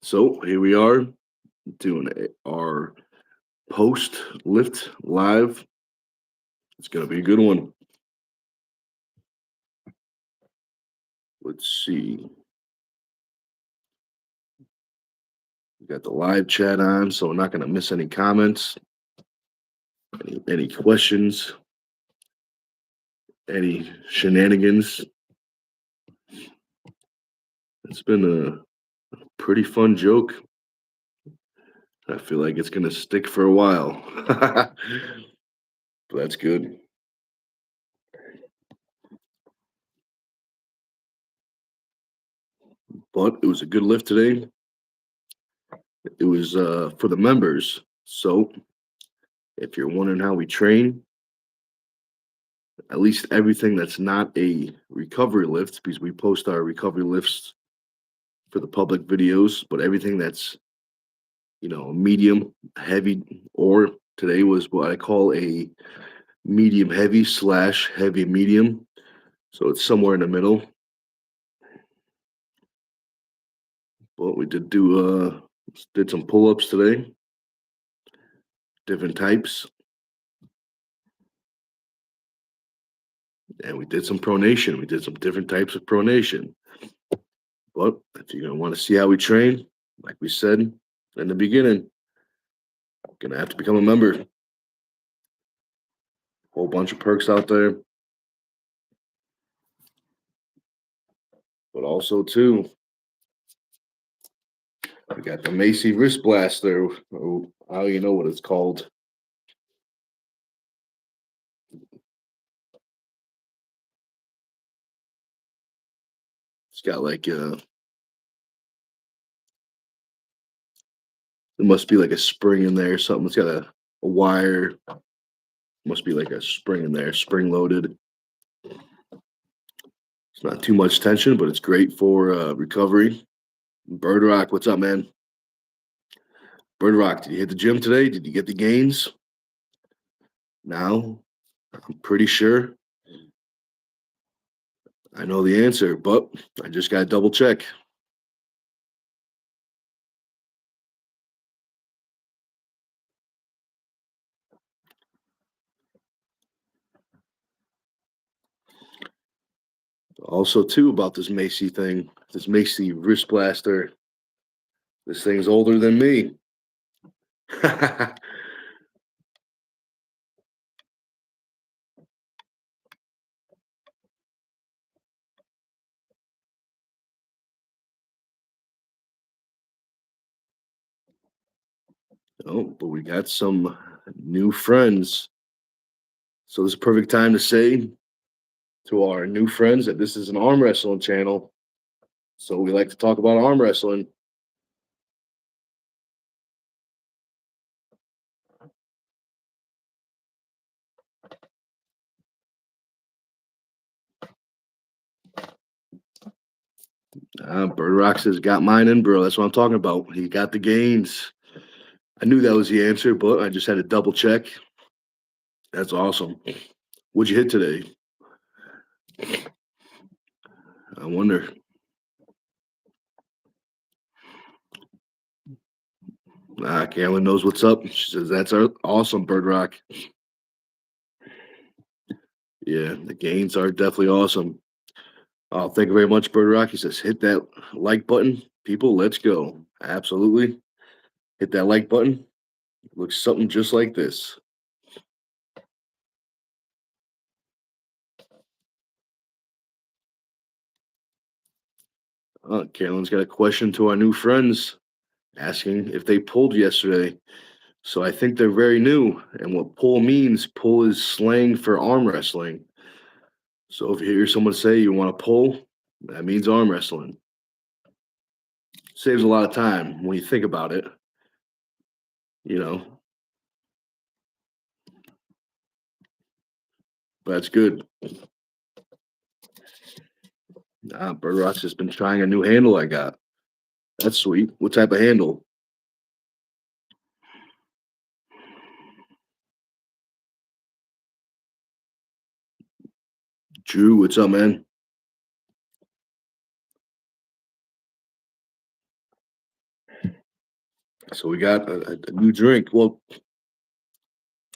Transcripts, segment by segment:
So here we are doing our post lift live. It's gonna be a good one. Let's see. We got the live chat on, so we're not gonna miss any comments, any questions, any shenanigans. It's been a pretty fun joke. I feel like it's gonna stick for a while. But that's good. But it was a good lift today. It was for the members. So if you're wondering how we train, at least everything that's not a recovery lift, because we post our recovery lifts for the public videos, but everything that's, medium, heavy, or today was what I call a medium heavy slash heavy medium. So it's somewhere in the middle. But we did some pull-ups today, different types, and we did some pronation. We did some different types of pronation. But if you're gonna want to see how we train, like we said in the beginning, gonna have to become a member. Whole bunch of perks out there. But also too, we got the Macy wrist blaster. Oh, how you know what it's called? It's got like there must be like a spring in there or something. It's got a wire. Must be like a spring in there, spring loaded. It's not too much tension, but it's great for recovery. Bird Rock, what's up, man? Bird Rock, did you hit the gym today? Did you get the gains? Now, I'm pretty sure I know the answer, but I just got to double check. Also, too, about this Macy thing, this Macy wrist blaster. This thing's older than me. Oh, but we got some new friends. So this is a perfect time to say to our new friends that this is an arm wrestling channel. So we like to talk about arm wrestling. Bird Rock says, got mine in, bro. That's what I'm talking about. He got the gains. I knew that was the answer, but I just had to double check. That's awesome. What'd you hit today? I wonder. Cameron knows what's up. She says, that's awesome, Bird Rock. Yeah, the gains are definitely awesome. Oh, thank you very much, Bird Rock. He says, hit that like button. People, let's go. Absolutely. Hit that like button. It looks something just like this. Carolyn's got a question to our new friends asking if they pulled yesterday. So I think they're very new. And what pull means, pull is slang for arm wrestling. So if you hear someone say you want to pull, that means arm wrestling. Saves a lot of time when you think about it. You know, that's good. Bird Rock's has been trying a new handle I got. That's sweet. What type of handle? Drew, what's up, man? So we got a new drink. Well,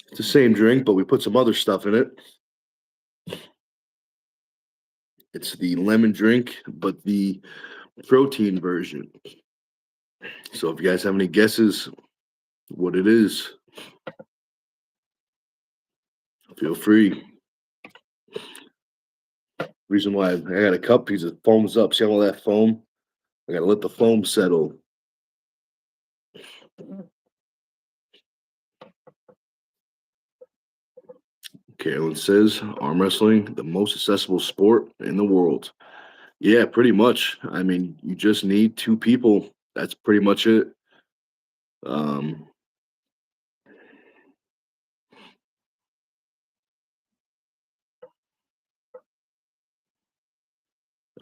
it's the same drink, but we put some other stuff in it. It's the lemon drink, but the protein version. So if you guys have any guesses what it is, feel free. Reason why I got a cup because it foams up. See all that foam? I gotta let the foam settle. Carolyn says arm wrestling, the most accessible sport in the world. Yeah, pretty much. I mean, you just need two people. That's pretty much it. Um,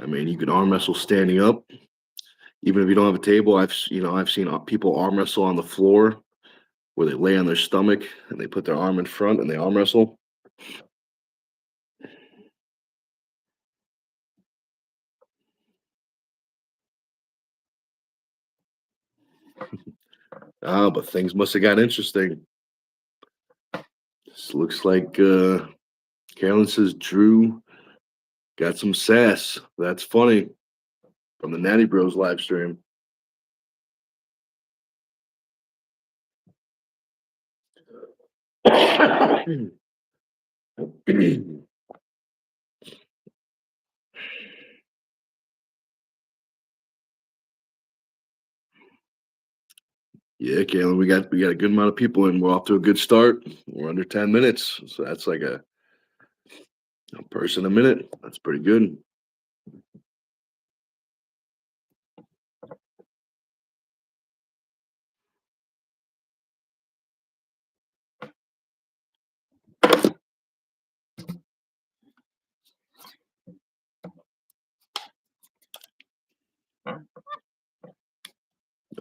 I mean, you can arm wrestle standing up, even if you don't have a table. I've seen people arm wrestle on the floor where they lay on their stomach and they put their arm in front and they arm wrestle. But things must have got interesting. This looks like Carolyn says Drew got some sass. That's funny from the Natty Bros live stream. Yeah, Kalen, we got a good amount of people in. We're off to a good start. We're under 10 minutes. So that's like a person a minute. That's pretty good.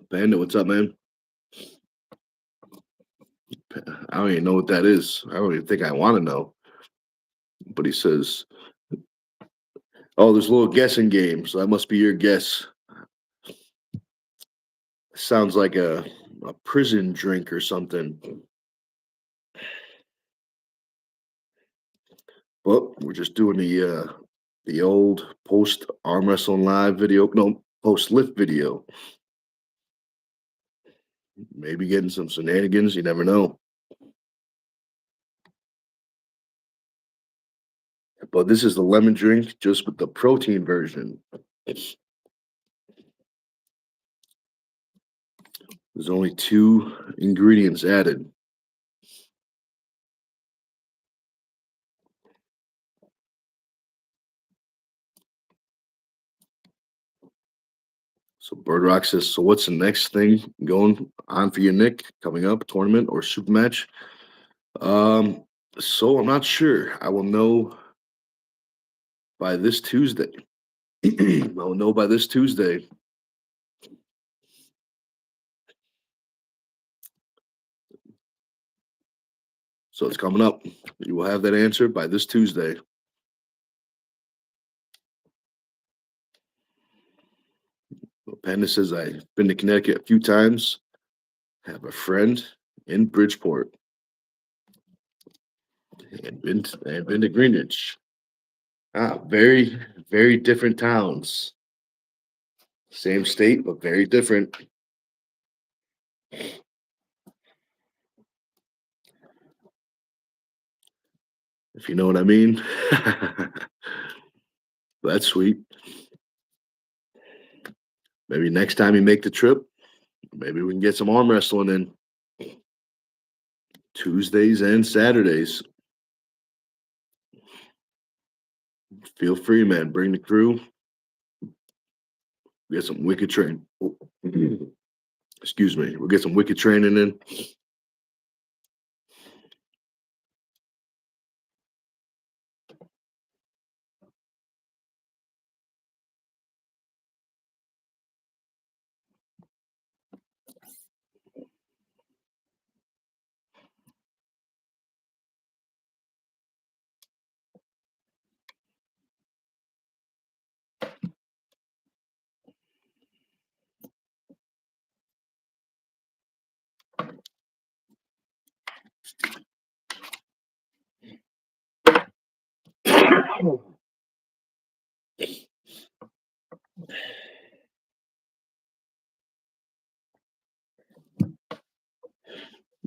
Panda, what's up, man? I don't even know what that is. I don't even think I want to know. But he says, oh, there's a little guessing game. So that must be your guess. Sounds like a prison drink or something. Well, we're just doing the old post arm wrestling live video. No, post lift video. Maybe getting some shenanigans. You never know. But this is the lemon drink, just with the protein version. There's only two ingredients added. So Bird Rock says, so what's the next thing going on for you, Nick? Coming up, tournament or super match? Um, so I'm not sure. I will know by this Tuesday. I will know by this Tuesday. So it's coming up. You will have that answer by this Tuesday. Panda says, I've been to Connecticut a few times. Have a friend in Bridgeport. And been to Greenwich. Very, very different towns. Same state, but very different. If you know what I mean. That's sweet. Maybe next time you make the trip, maybe we can get some arm wrestling in Tuesdays and Saturdays. Feel free, man. Bring the crew. We get some wicked train. Excuse me. We'll get some wicked training in.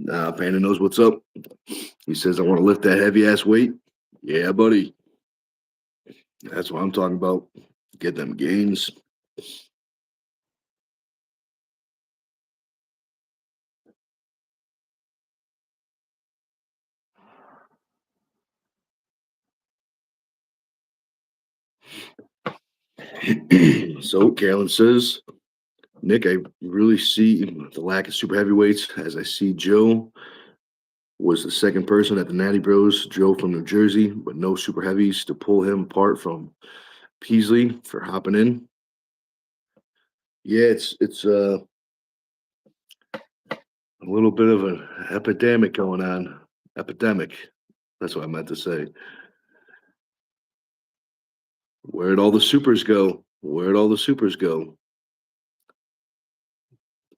Panda knows what's up. He says, I want to lift that heavy ass weight. Yeah, buddy. That's what I'm talking about. Get them gains. So Carolyn says, Nick, I really see the lack of super heavyweights as I see Joe was the second person at the Natty Bros, Joe from New Jersey, but no super heavies to pull him apart from Peasley for hopping in. Yeah, it's a little bit of an epidemic going on. Epidemic. That's what I meant to say. Where'd all the supers go? Where'd all the supers go?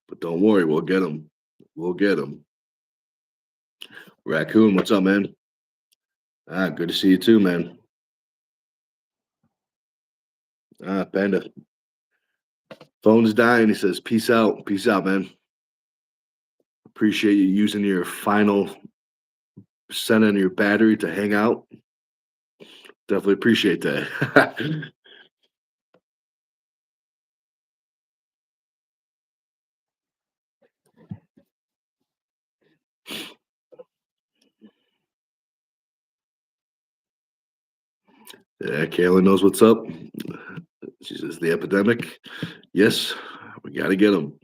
But don't worry, we'll get them. We'll get them. Raccoon, what's up, man? Good to see you too, man. Panda. Phone's dying. He says, peace out. Peace out, man. Appreciate you using your final percent on your battery to hang out. Definitely appreciate that. Yeah, Kayla knows what's up. She says, the epidemic. Yes, we got to get them.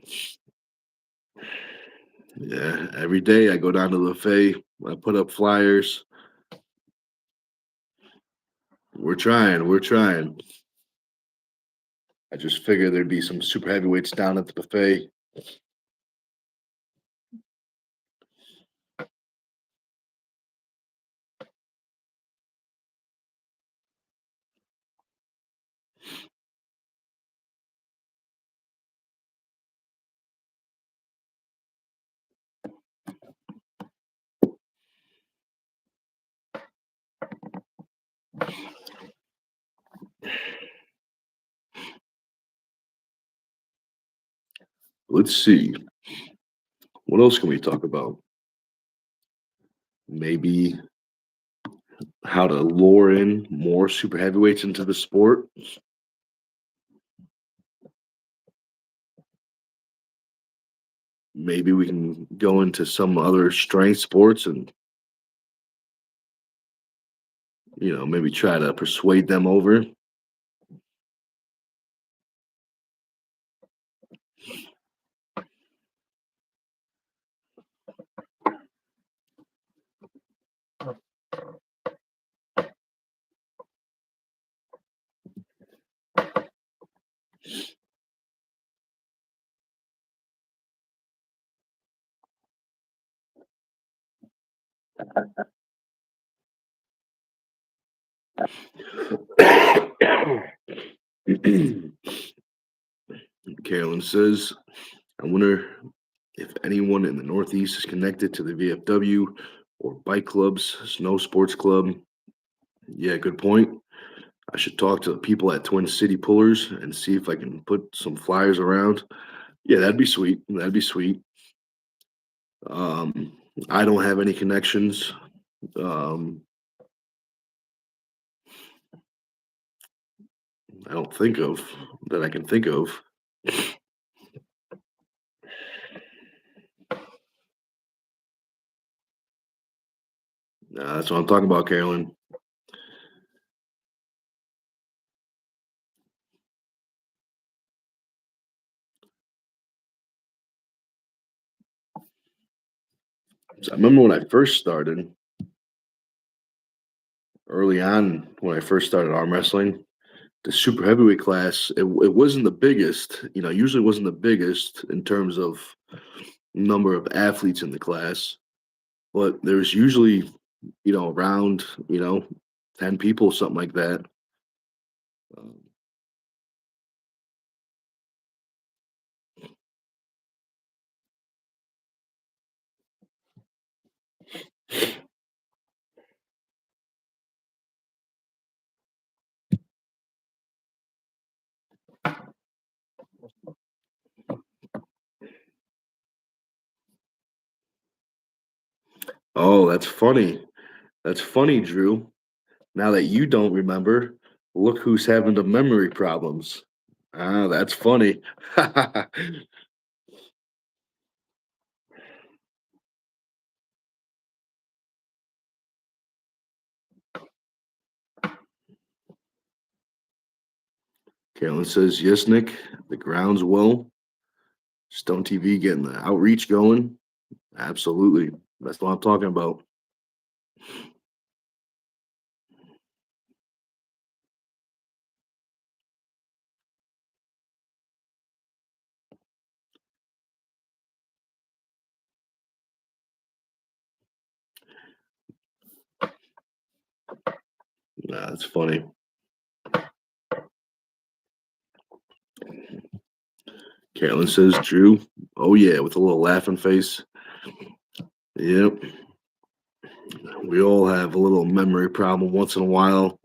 Yeah, every day I go down to the buffet. I put up flyers. We're trying. We're trying. I just figured there'd be some super heavyweights down at the buffet. Let's see. What else can we talk about? Maybe how to lure in more super heavyweights into the sport. Maybe we can go into some other strength sports and maybe try to persuade them over. Carolyn says, I wonder if anyone in the Northeast is connected to the VFW or bike clubs, snow sports club. Yeah, good point. I should talk to the people at Twin City Pullers and see if I can put some flyers around. Yeah, that'd be sweet. That'd be sweet. Um, I don't have any connections. Um, I don't think of that I can think of. That's what I'm talking about, Carolyn. So I remember when I first started, early on, when I first started arm wrestling, the super heavyweight class, it wasn't the biggest, usually wasn't the biggest in terms of number of athletes in the class, but there's usually, around, 10 people, something like that. Um, Oh, that's funny. That's funny, Drew. Now that you don't remember, look who's having the memory problems. Ah, that's funny. Carolyn says, yes, Nick, the ground's well. Stone TV getting the outreach going. Absolutely. That's what I'm talking about. Nah, that's funny. Carolyn says, Drew, oh yeah, with a little laughing face. Yep. We all have a little memory problem once in a while.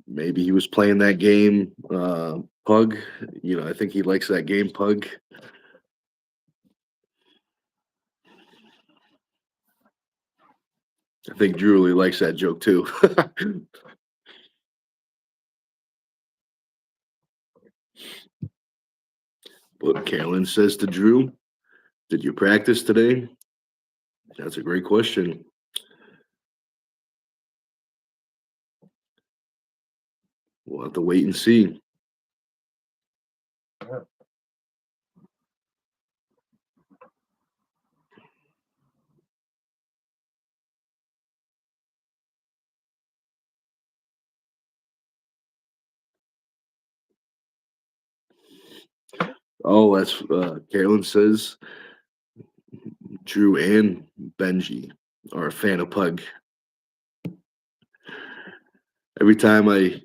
Maybe he was playing that game, Pug. I think he likes that game, Pug. I think Drew really likes that joke too. But Carolyn says to Drew, did you practice today? That's a great question. We'll have to wait and see. Oh, that's Carolyn says Drew and Benji are a fan of Pug. Every time I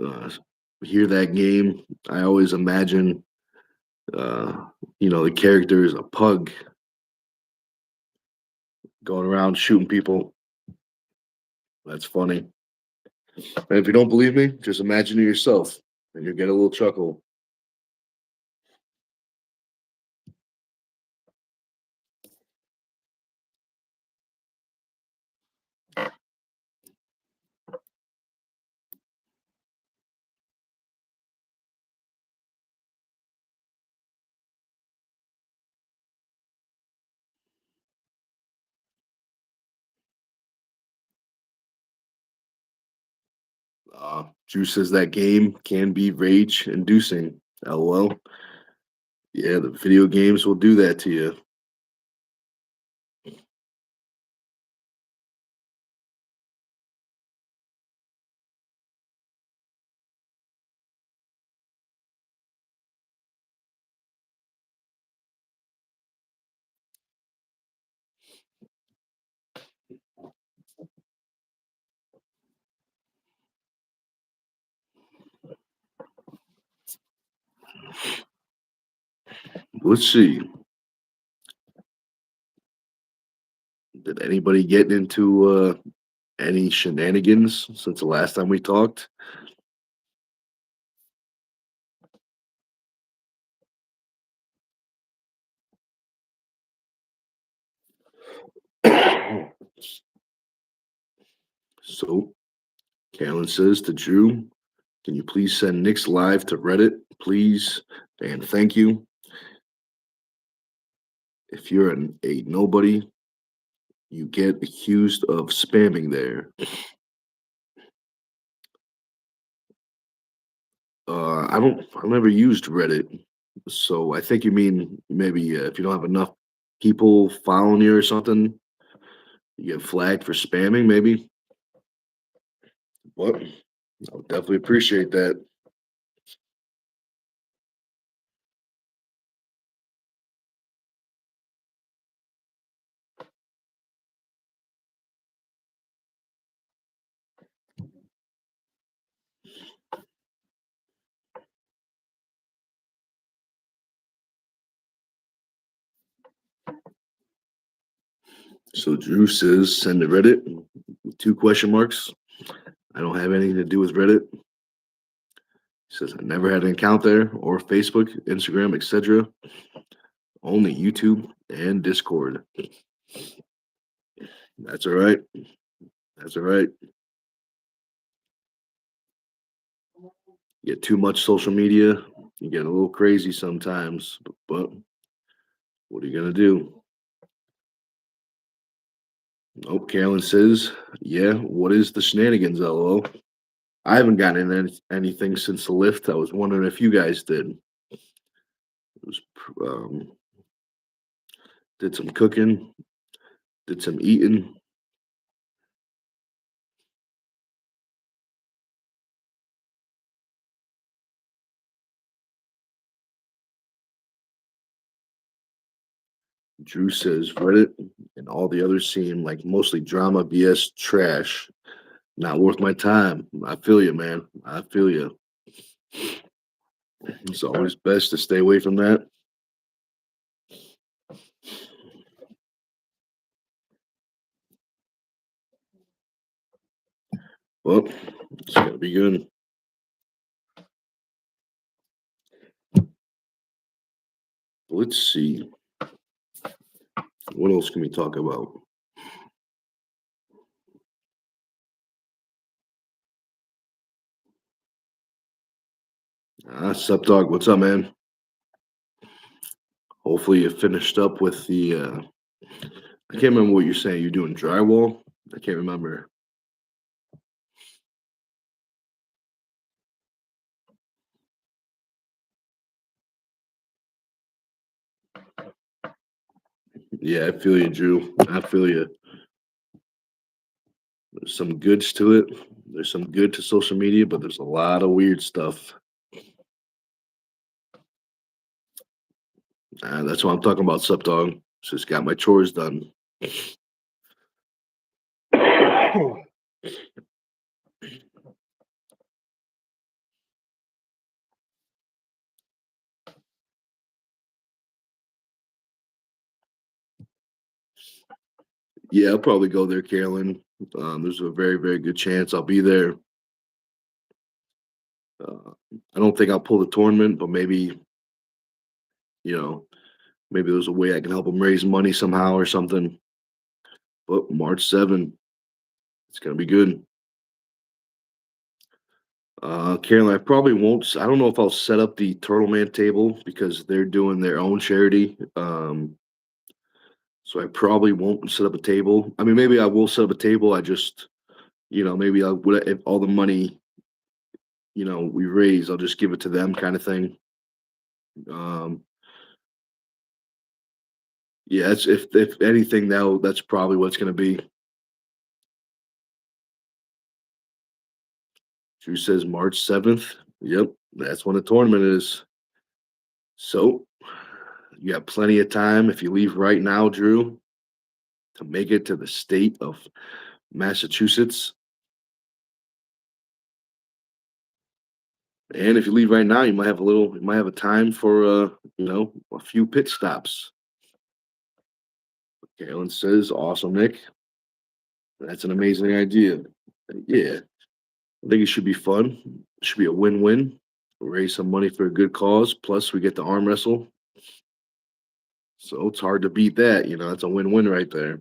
uh, hear that game, I always imagine, the character is a pug going around shooting people. That's funny. And if you don't believe me, just imagine it yourself, and you'll get a little chuckle. Drew says that game can be rage inducing. LOL. Yeah, the video games will do that to you. Let's see. Did anybody get into any shenanigans since the last time we talked? So, Callan says to Drew, can you please send Nick's live to Reddit, please? And thank you. If you're a nobody, you get accused of spamming there. I never used Reddit, so I think you mean maybe if you don't have enough people following you or something, you get flagged for spamming, maybe. But I would definitely appreciate that. So Drew says send to Reddit with two question marks. I don't have anything to do with Reddit. He says I never had an account there or Facebook, Instagram, etc. Only YouTube and Discord. That's all right. That's all right. Get too much social media, you get a little crazy sometimes. But what are you gonna do? Oh, Carolyn says, "Yeah, what is the shenanigans, LO?" I haven't gotten in anything since the lift. I was wondering if you guys did. It was, did some cooking, did some eating. Drew says Reddit and all the others seem like mostly drama, BS, trash. Not worth my time. I feel you, man. I feel you. It's always best to stay away from that. Well, it's gonna be good. Let's see. What else can we talk about? Sup, dog. What's up, man? Hopefully, you finished up with the. I can't remember what you're saying. You're doing drywall. I can't remember. Yeah, I feel you, Drew. I feel you. There's some goods to it. There's some good to social media, but there's a lot of weird stuff. That's what I'm talking about, sup, dog. Just got my chores done. Yeah, I'll probably go there, Carolyn. There's a very, very good chance I'll be there. I don't think I'll pull the tournament, but maybe, you know, maybe there's a way I can help them raise money somehow or something. But March 7th, it's gonna be good. Carolyn, I probably won't. I don't know if I'll set up the Turtle Man table because they're doing their own charity. So I probably won't set up a table. I mean, maybe I will set up a table. I just, maybe I would if all the money, we raise, I'll just give it to them, kind of thing. Um, yeah, it's, if anything, that's probably what it's gonna be. Drew says March 7th. Yep, that's when the tournament is. So you have plenty of time if you leave right now, Drew, to make it to the state of Massachusetts. And if you leave right now, you might have a time for a few pit stops. Galen says, awesome, Nick. That's an amazing idea. Yeah, I think it should be fun. It should be a win-win. Raise some money for a good cause. Plus, we get the arm wrestle. So it's hard to beat that. That's a win-win right there.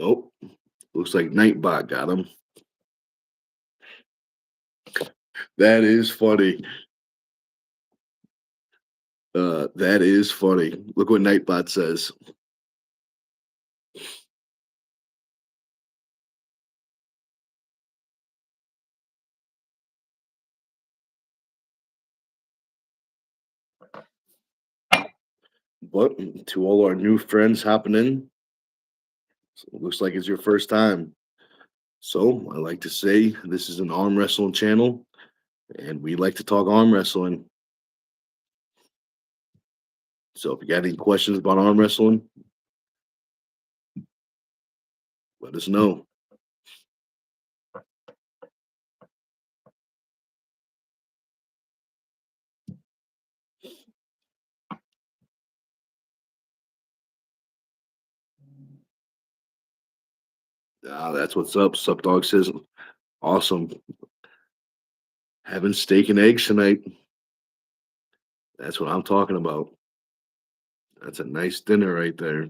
Oh, looks like Nightbot got him. That is funny. That is funny. Look what Nightbot says. But to all our new friends hopping in, so it looks like it's your first time. So I like to say this is an arm wrestling channel, and we like to talk arm wrestling. So if you got any questions about arm wrestling, let us know. That's what's up. Sup Dog says, awesome. Having steak and eggs tonight. That's what I'm talking about. That's a nice dinner right there.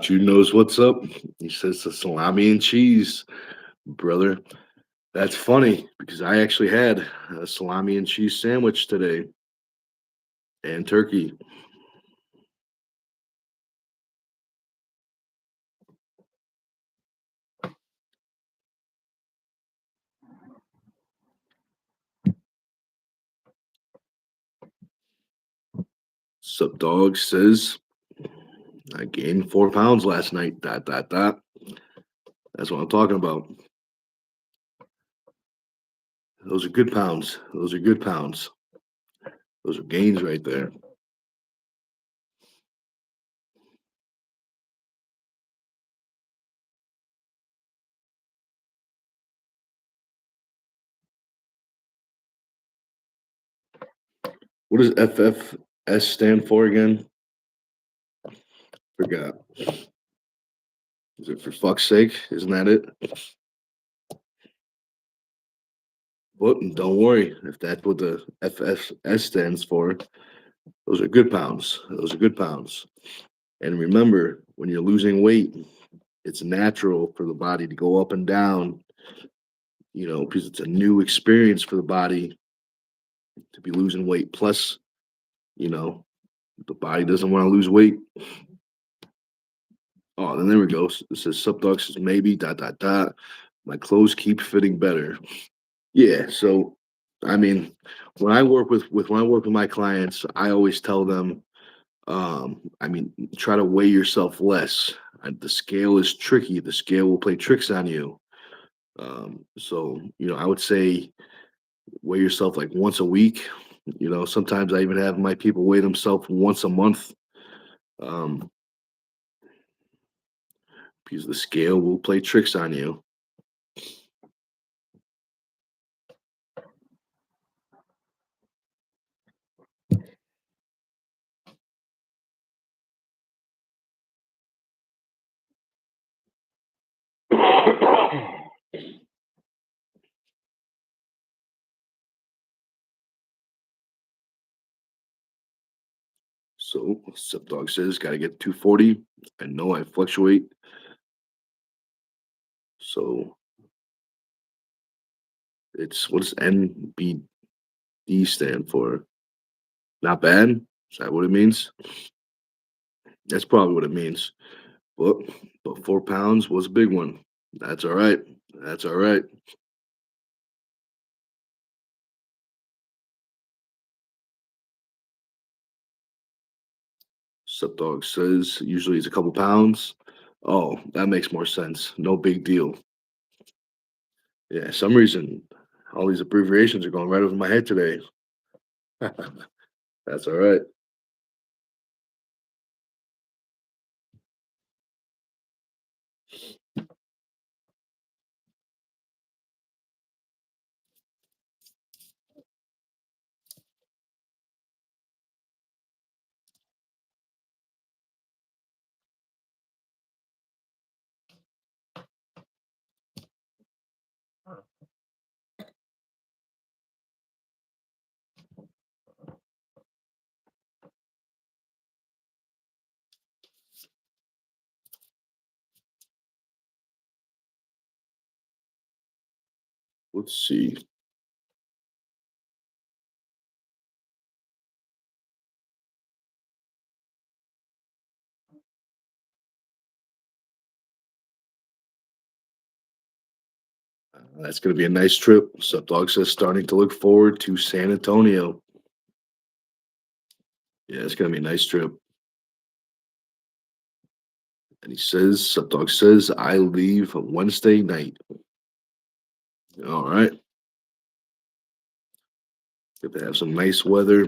Jude knows what's up. He says the salami and cheese, brother. That's funny because I actually had a salami and cheese sandwich today and turkey. Sup Dog says I gained 4 pounds last night. Dot dot dot. That's what I'm talking about. Those are good pounds. Those are good pounds. Those are gains right there. What does FFS stand for again? Forgot. Is it for fuck's sake? Isn't that it? But don't worry, if that's what the FFS stands for, those are good pounds. Those are good pounds. And remember, when you're losing weight, it's natural for the body to go up and down, because it's a new experience for the body to be losing weight. Plus, you know, the body doesn't want to lose weight. Oh, then there we go. It says subdoc says maybe dot dot dot. My clothes keep fitting better. Yeah. So, I mean, when I work with my clients, I always tell them, try to weigh yourself less. The scale is tricky. The scale will play tricks on you. I would say weigh yourself like once a week. Sometimes I even have my people weigh themselves once a month. Um, because the scale will play tricks on you. So Dog says gotta get 240. I know I fluctuate. So it's what does NBD stand for? Not bad? Is that what it means? That's probably what it means. But 4 pounds was a big one. That's all right. That's all right. Dog says usually it's a couple pounds. Oh, that makes more sense. No big deal. Yeah, some reason all these abbreviations are going right over my head today. That's all right. Let's see. That's going to be a nice trip. Sup dog says starting to look forward to San Antonio. Yeah, it's going to be a nice trip. And he says, Sup dog says, I leave Wednesday night. All right. If they have some nice weather,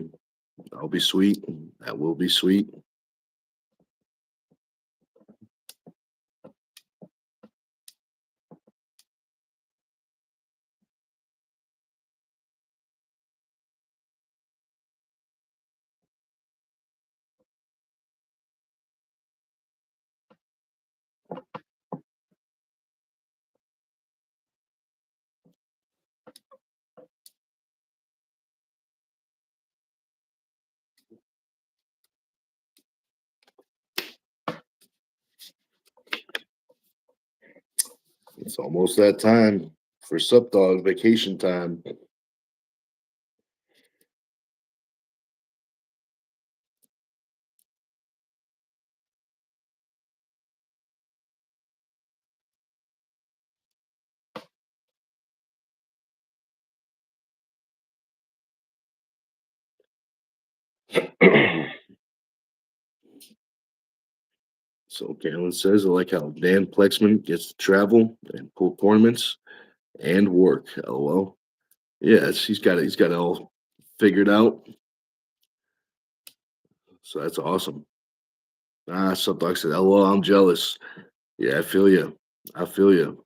that'll be sweet. That will be sweet. It's almost that time for Sup dog vacation time. So Galen says, I like how Dan Plexman gets to travel and pull tournaments and work. LOL. Yes, he's got it all figured out. So that's awesome. Ah, Subdoc said, LOL, I'm jealous. Yeah, I feel you. I feel you.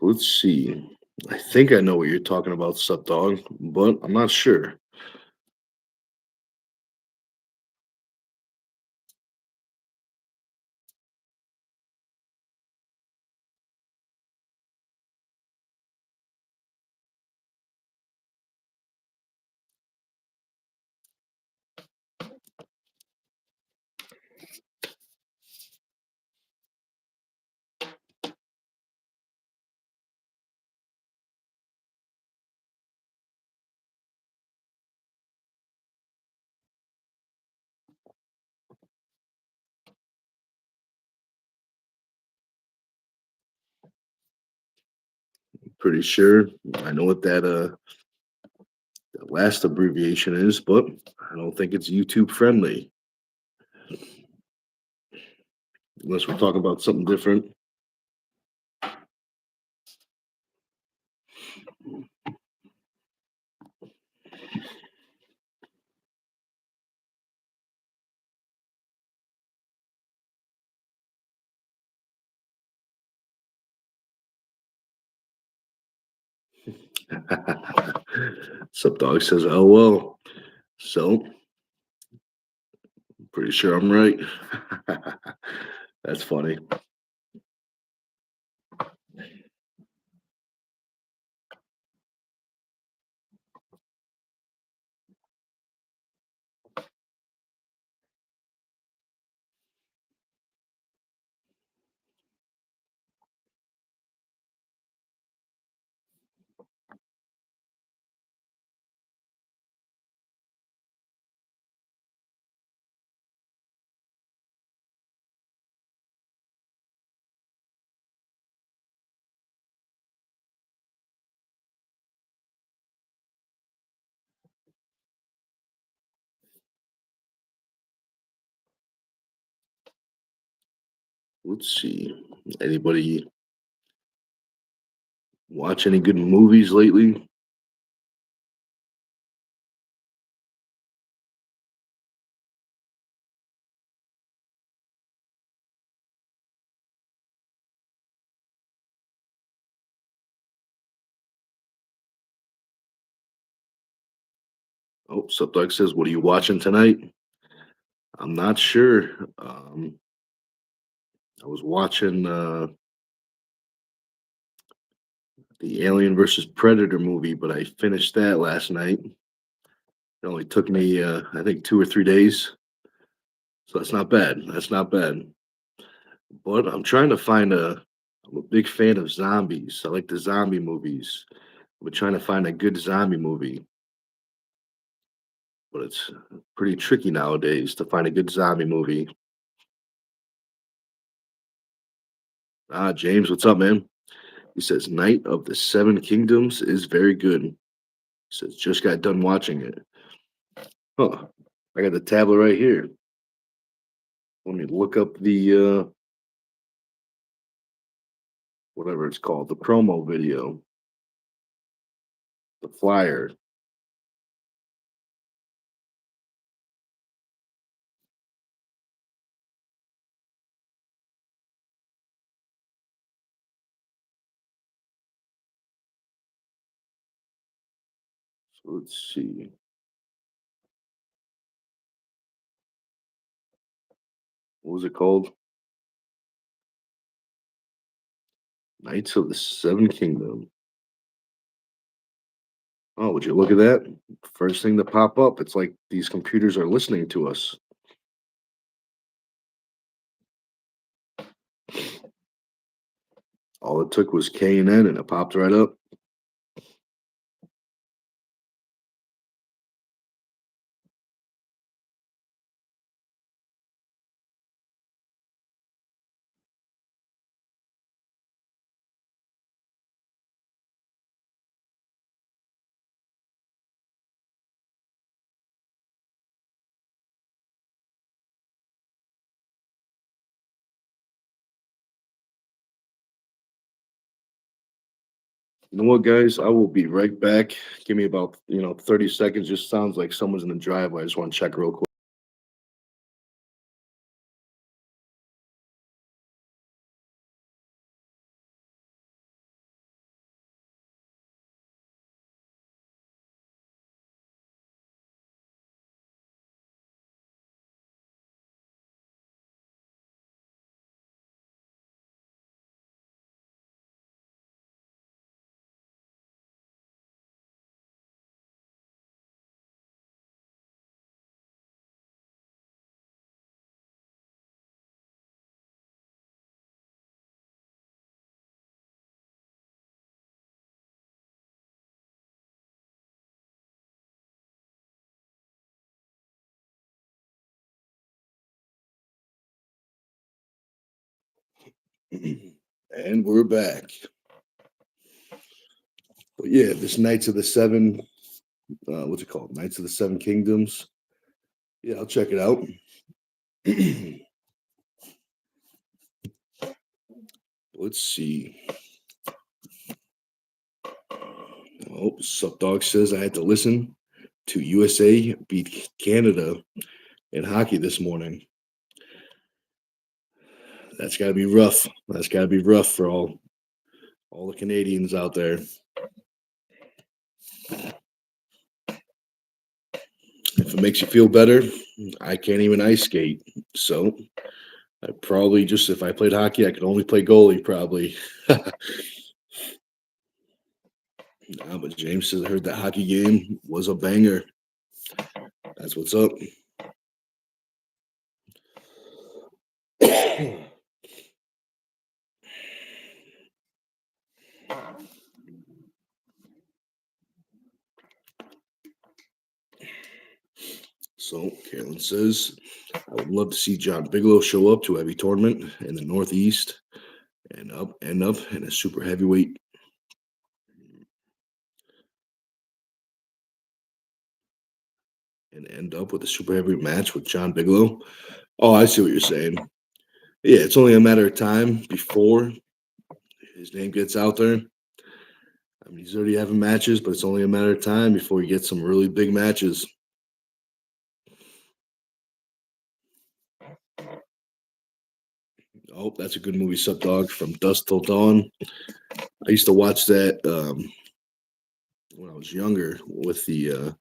Let's see. I think I know what you're talking about, Subdog, but I'm not sure. Pretty sure I know what that last abbreviation is, but I don't think it's YouTube friendly unless we're talking about something different. Subdog says, "Oh well." So pretty sure I'm right. That's funny. Let's see. Anybody watch any good movies lately? Oh, Subdoc says, "What are you watching tonight?" I'm not sure. I was watching the Alien versus Predator movie, but I finished that last night. It only took me, I think, 2 or 3 days, so that's not bad. That's not bad. But I'm trying to find a. I'm a big fan of zombies. I like the zombie movies. We're trying to find a good zombie movie, but it's pretty tricky nowadays to find a good zombie movie. Ah, James, what's up, man? He says Night of the Seven Kingdoms is very good. He says just got done watching it. Huh. I got the tablet right here. Let me look up the whatever it's called, the promo video, the flyer. So let's see. What was it called? Knights of the Seven Kingdom. Oh, would you look at that? First thing to pop up. It's like these computers are listening to us. All it took was K and it popped right up. You know what, guys? I will be right back. Give me about 30 seconds. Just sounds like someone's in the driveway. I just want to check real quick. And we're back. But yeah, this Knights of the Seven, what's it called? Knights of the Seven Kingdoms. Yeah, I'll check it out. Let's see. Oh, Sup Dog says I had to listen to USA beat Canada in hockey this morning. That's got to be rough. That's got to be rough for all the Canadians out there. If it makes you feel better, I can't even ice skate. So I probably just, if I played hockey, I could only play goalie probably. But James says I heard that hockey game was a banger. That's what's up. So Carolyn says, I would love to see John Bigelow show up to a heavy tournament in the Northeast and end up in a super heavyweight. And end up with a super heavyweight match with John Bigelow. Oh, I see what you're saying. Yeah, it's only a matter of time before his name gets out there. I mean, he's already having matches, but it's only a matter of time before he gets some really big matches. Oh, that's a good movie, Sup Dog, From Dusk Till Dawn. I used to watch that when I was younger with the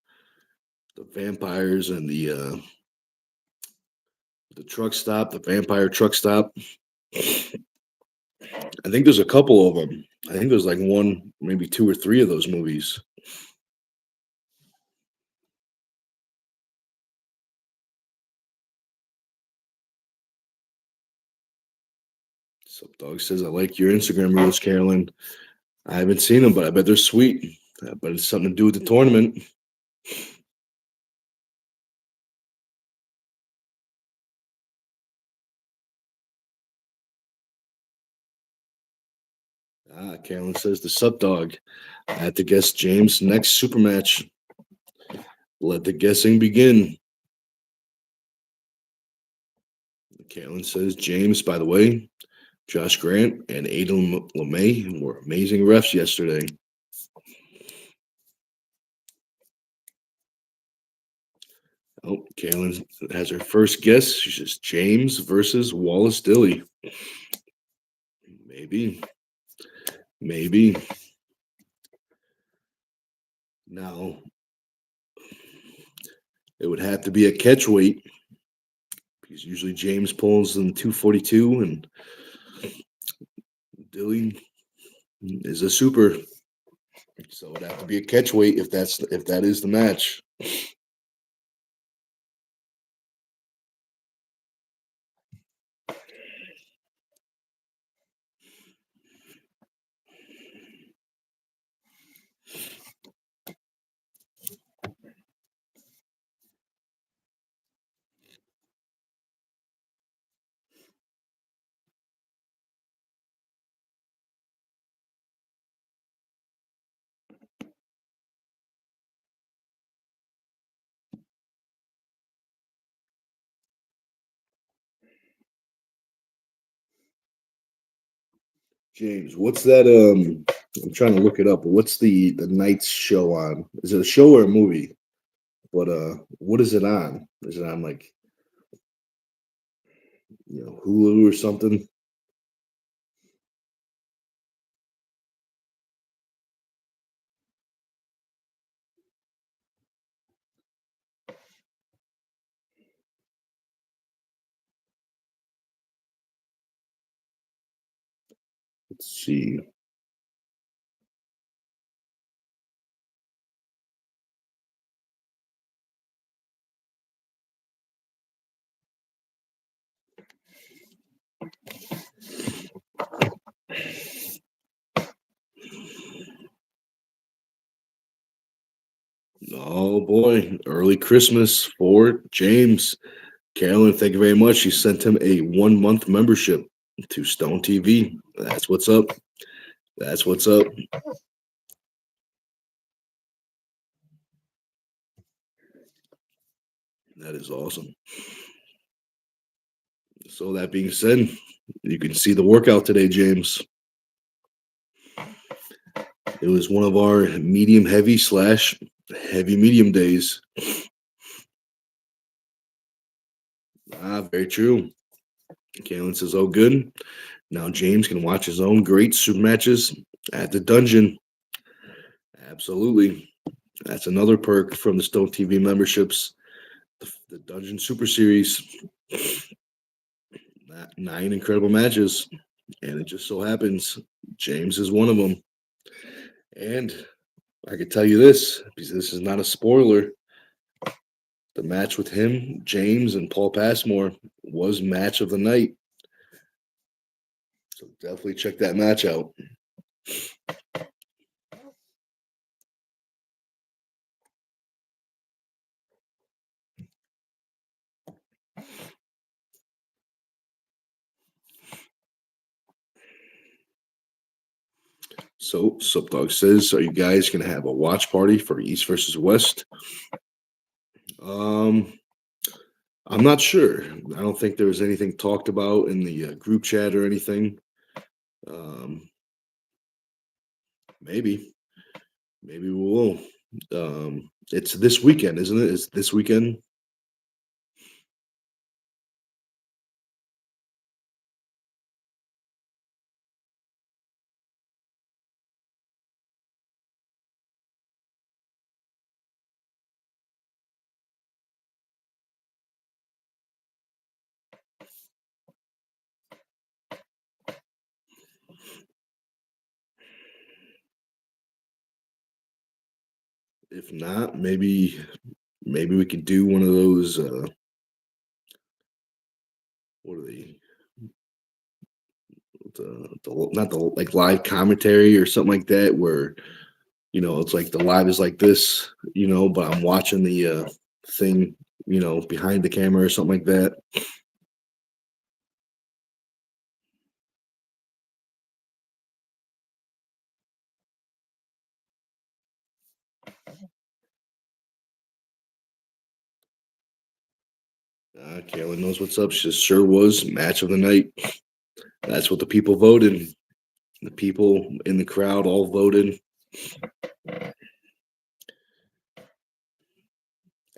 the vampires and the truck stop, the vampire truck stop. I think there's a couple of them. I think there's like one, maybe two or three of those movies. Sup dog says I like your Instagram reels, Carolyn. I haven't seen them, but I bet they're sweet. But it's something to do with the tournament. Carolyn says the sub dog. I had to guess James' next super match. Let the guessing begin. Carolyn says James, by the way, Josh Grant and Aiden LeMay were amazing refs yesterday. Oh, Kaylin has her first guess. She says James versus Wallace Dilly. Maybe. Maybe. Now, it would have to be a catch weight because usually James pulls in 242 and Dilly is a super. So it would have to be a catch weight if that is the match. James, what's that? I'm trying to look it up. But what's the night's show on? Is it a show or a movie? But what is it on? Is it on like Hulu or something? Let's see. Oh boy, early Christmas for James. Carolyn, thank you very much. She sent him a 1 month membership to Stone TV. That's what's up. That's what's up. That is awesome. So that being said, you can see the workout today, James. It was one of our medium heavy / heavy medium days. Very true. Kalen says, "Oh, good. Now James can watch his own great super matches at the dungeon." Absolutely. That's another perk from the Stone TV memberships. The Dungeon Super Series. 9 incredible matches. And it just so happens James is one of them. And I can tell you this, because this is not a spoiler. The match with him, James, and Paul Passmore was match of the night. So definitely check that match out. So Supdog says, "Are you guys gonna have a watch party for East versus West?" Um, I'm not sure. I don't think there was anything talked about in the group chat or anything. Um, maybe, maybe we will. It's this weekend, isn't it? It's this weekend. If not, maybe we could do one of those. What are they? Not the like live commentary or something like that, where it's like the live is like this, but I'm watching the thing, behind the camera or something like that. Kaylin knows what's up. She sure was match of the night. That's what the people voted. The people in the crowd all voted.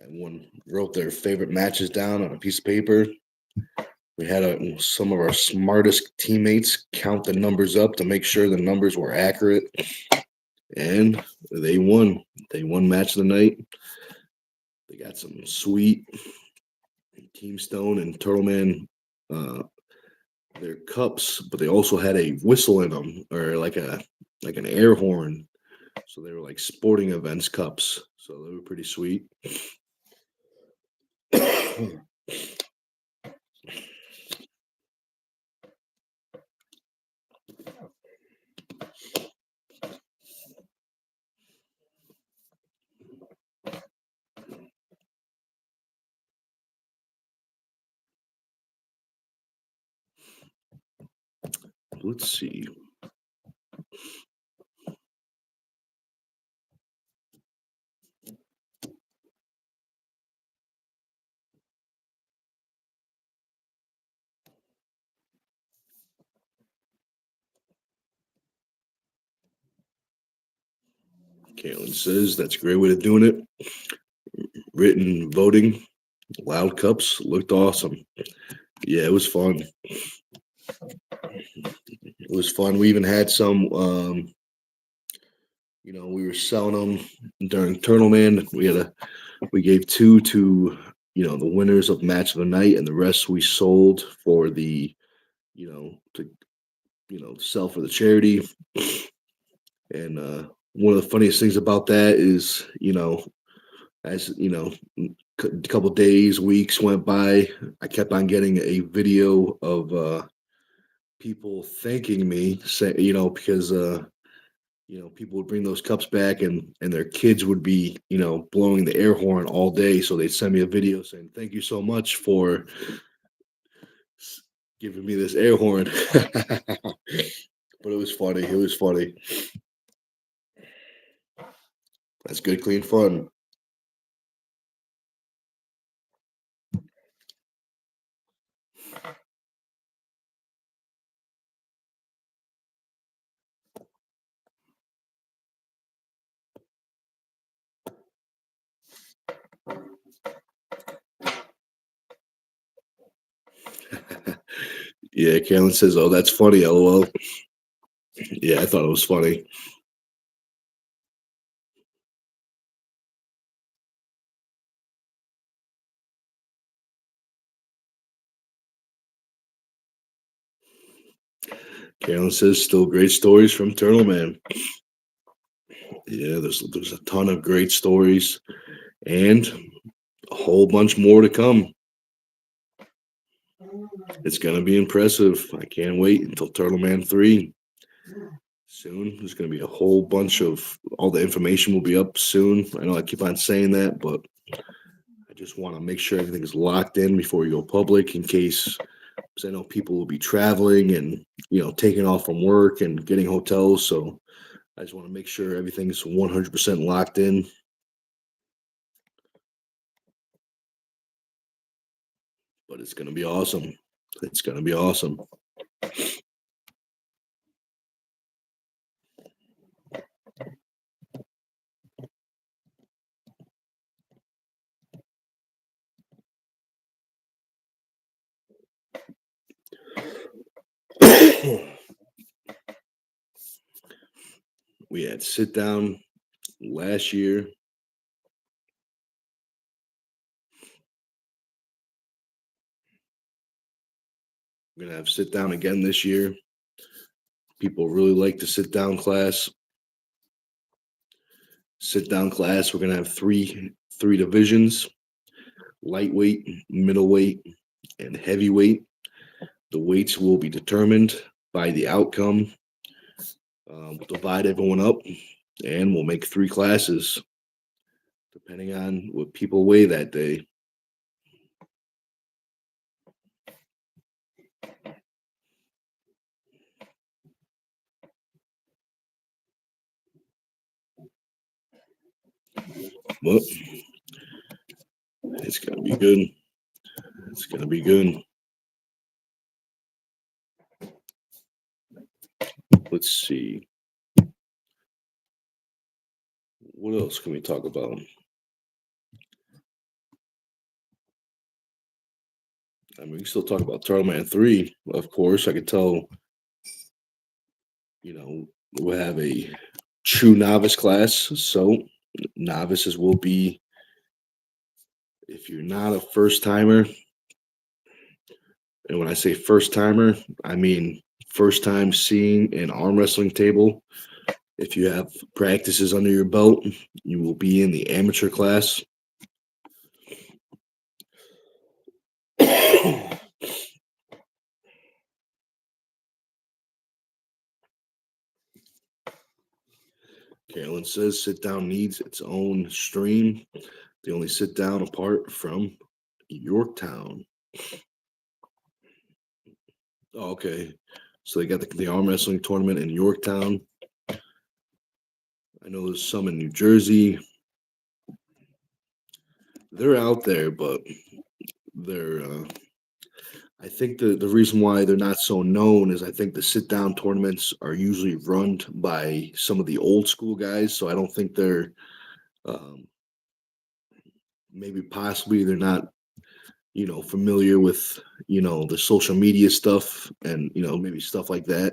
Everyone wrote their favorite matches down on a piece of paper. We had some of our smartest teammates count the numbers up to make sure the numbers were accurate. And they won. They won match of the night. They got some sweet Team Stone and Turtle Man their cups, but they also had a whistle in them, or like an air horn. So they were like sporting events cups. So they were pretty sweet. Let's see. Caitlin says that's a great way of doing it. Written voting, loud cups looked awesome. Yeah, it was fun. It was fun. We even had some. We were selling them during Turtle Man. We gave two to the winners of match of the night, and the rest we sold for the to sell for the charity. And one of the funniest things about that is as a couple days, weeks went by, I kept on getting a video of people thanking me, say, because people would bring those cups back and their kids would be, blowing the air horn all day. So they'd send me a video saying, "Thank you so much for giving me this air horn." But it was funny. It was funny. That's good, clean fun. Yeah, Carolyn says, "Oh, that's funny, LOL." Yeah, I thought it was funny. Carolyn says, "Still great stories from Turtle Man." Yeah, there's a ton of great stories and a whole bunch more to come. It's gonna be impressive. I can't wait until Turtle Man 3. Soon. There's gonna be a whole bunch of all the information will be up soon. I know I keep on saying that, but I just want to make sure everything is locked in before we go public in case, because I know people will be traveling and taking off from work and getting hotels. So I just want to make sure everything's 100% locked in. But it's gonna be awesome. It's gonna be awesome. We had sit down last year. We're gonna have sit down again this year. People really like the sit down class. sit down class. We're gonna have three divisions: lightweight, middleweight, and heavyweight. The weights will be determined by the outcome. We'll divide everyone up, and we'll make three classes depending on what people weigh that day. But it's gonna be good. It's gonna be good. Let's see. What else can we talk about? I mean, we can still talk about Turtle Man 3, of course. I could tell, we'll have a true novice class. So, novices will be, if you're not a first timer, and when I say first timer, I mean first time seeing an arm wrestling table. If you have practices under your belt, you will be in the amateur class. Carolyn says sit down needs its own stream. They only sit down apart from Yorktown. Oh, okay. So they got the arm wrestling tournament in Yorktown. I know there's some in New Jersey. They're out there, but they're. I think the reason why they're not so known is I think the sit down tournaments are usually run by some of the old school guys. So I don't think they're. Um, Maybe possibly they're not familiar with the social media stuff and maybe stuff like that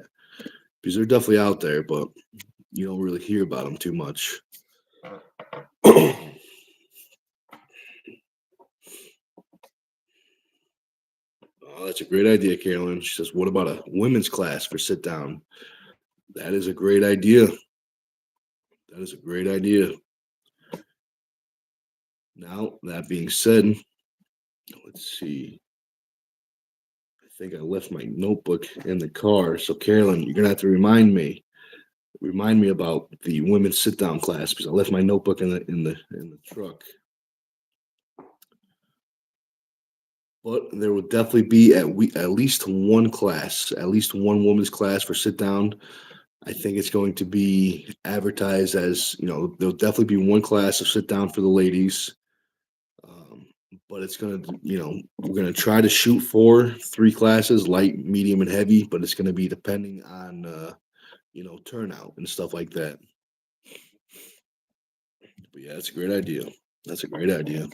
because they're definitely out there, but you don't really hear about them too much. Oh, that's a great idea, Carolyn. She says, what about a women's class for sit down? That is a great idea. That is a great idea. Now, that being said, let's see. I think I left my notebook in the car. So, Carolyn, you're going to have to remind me about the women's sit down class because I left my notebook in the truck. But there will definitely be at least one class, at least one woman's class for sit down. I think it's going to be advertised as there'll definitely be one class of sit down for the ladies. Um, but it's gonna we're gonna try to shoot for three classes: light, medium, and heavy. But it's gonna be depending on turnout and stuff like that. But yeah, that's a great idea. That's a great idea.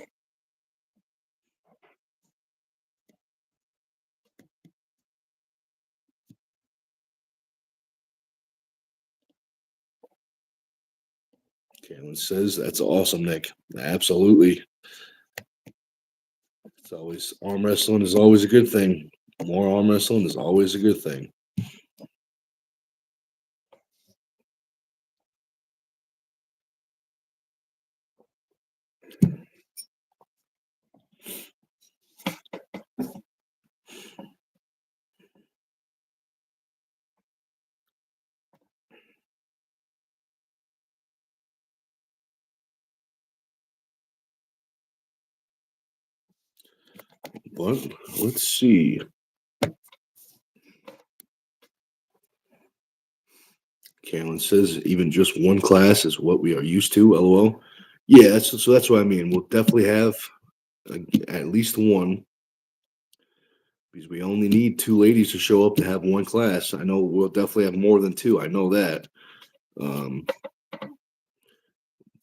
Caitlin says that's awesome, Nick. Absolutely. It's always arm wrestling is always a good thing. More arm wrestling is always a good thing. But let's see. Caitlin says even just one class is what we are used to. LOL. Yeah, that's what I mean. We'll definitely have at least one because we only need two ladies to show up to have one class. I know we'll definitely have more than two. I know that.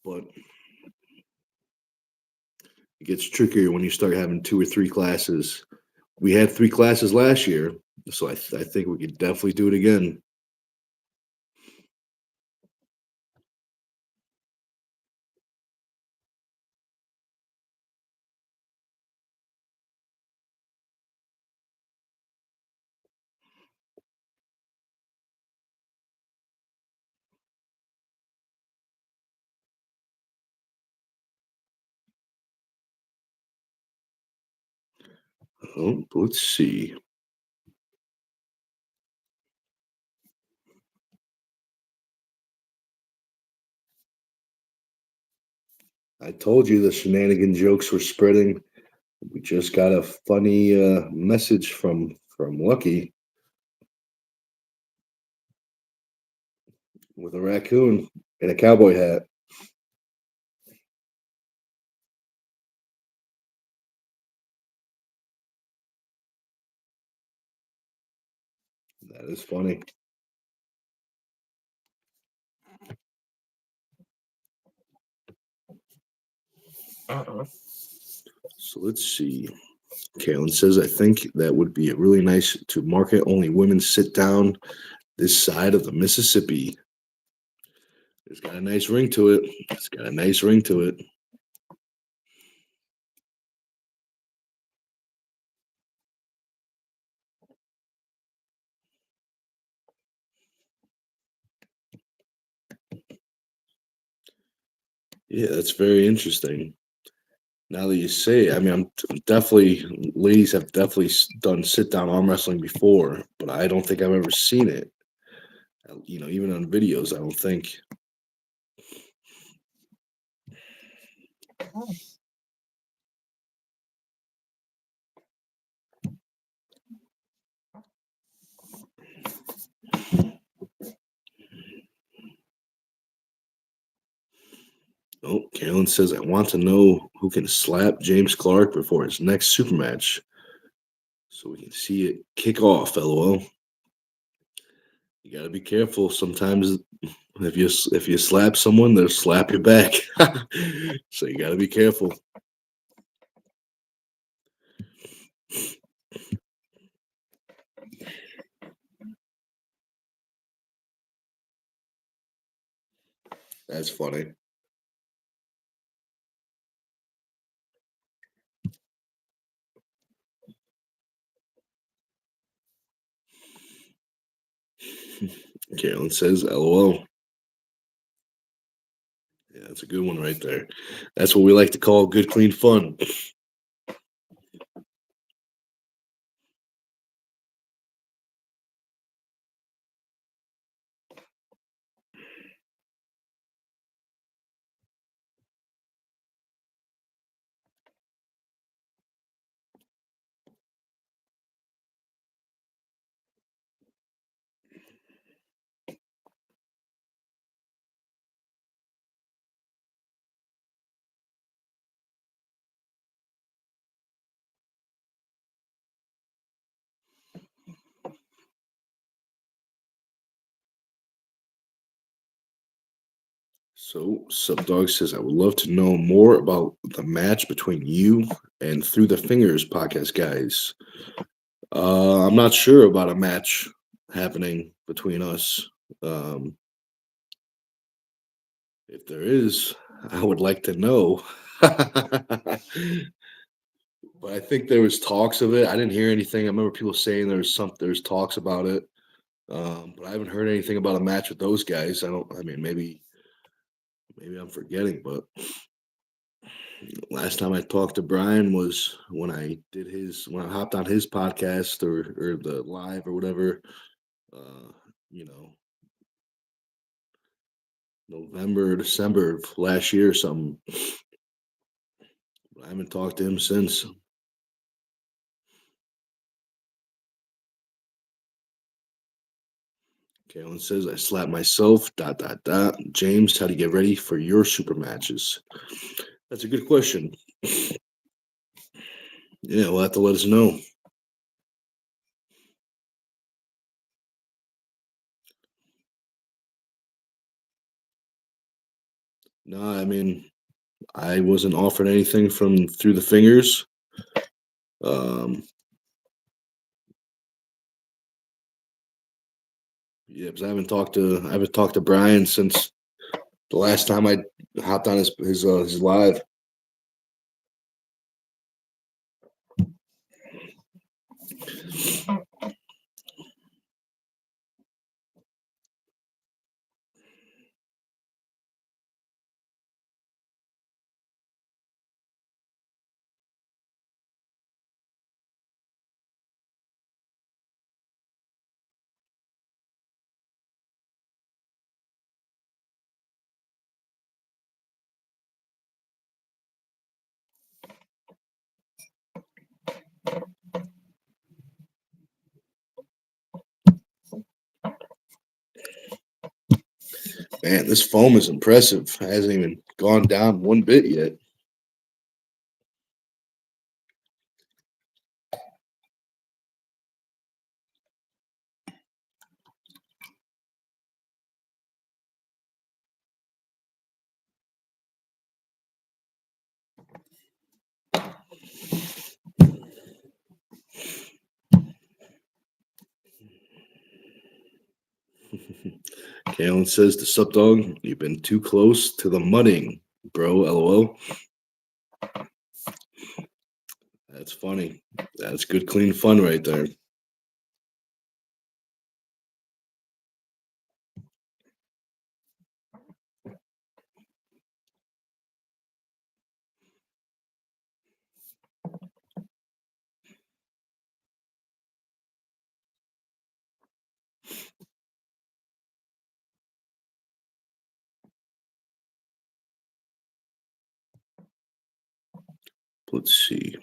But it gets trickier when you start having two or three classes. We had three classes last year, so I think we could definitely do it again. Let's see. I told you the shenanigan jokes were spreading. We just got a funny message from Lucky with a raccoon and a cowboy hat. That is funny. So let's see. Kalen says, I think that would be really nice to market only women sit down this side of the Mississippi. It's got a nice ring to it. It's got a nice ring to it. Yeah, that's very interesting. Now that you say it, I mean, I'm definitely, ladies have definitely done sit down arm wrestling before, but I don't think I've ever seen it. Even on videos, I don't think. Oh, Kalen says, I want to know who can slap James Clark before his next super match so we can see it kick off. LOL. You got to be careful. Sometimes if you slap someone, they'll slap you back. So you got to be careful. That's funny. Kalen says, LOL. Yeah, that's a good one right there. That's what we like to call good, clean fun. So, Subdog says, I would love to know more about the match between you and Through the Fingers podcast guys. I'm not sure about a match happening between us. Um, if there is, I would like to know. But I think there was talks of it. I didn't hear anything. I remember people saying there's talks about it. But I haven't heard anything about a match with those guys. I mean, maybe I'm forgetting, but last time I talked to Brian was when I hopped on his podcast or the live or whatever. Uh, you know, November, December of last year or something. I haven't talked to him since. Kalen says I slapped myself. Dot dot dot. James, how to get ready for your super matches? That's a good question. Yeah, we'll have to let us know. No, I mean I wasn't offered anything from Through the Fingers. Um, yeah, because I haven't talked to Brian since the last time I hopped on his live. Man, this foam is impressive. It hasn't even gone down one bit yet. Kalen says to Sup Dog, you've been too close to the mudding, bro. LOL. That's funny. That's good, clean fun right there. Let's see.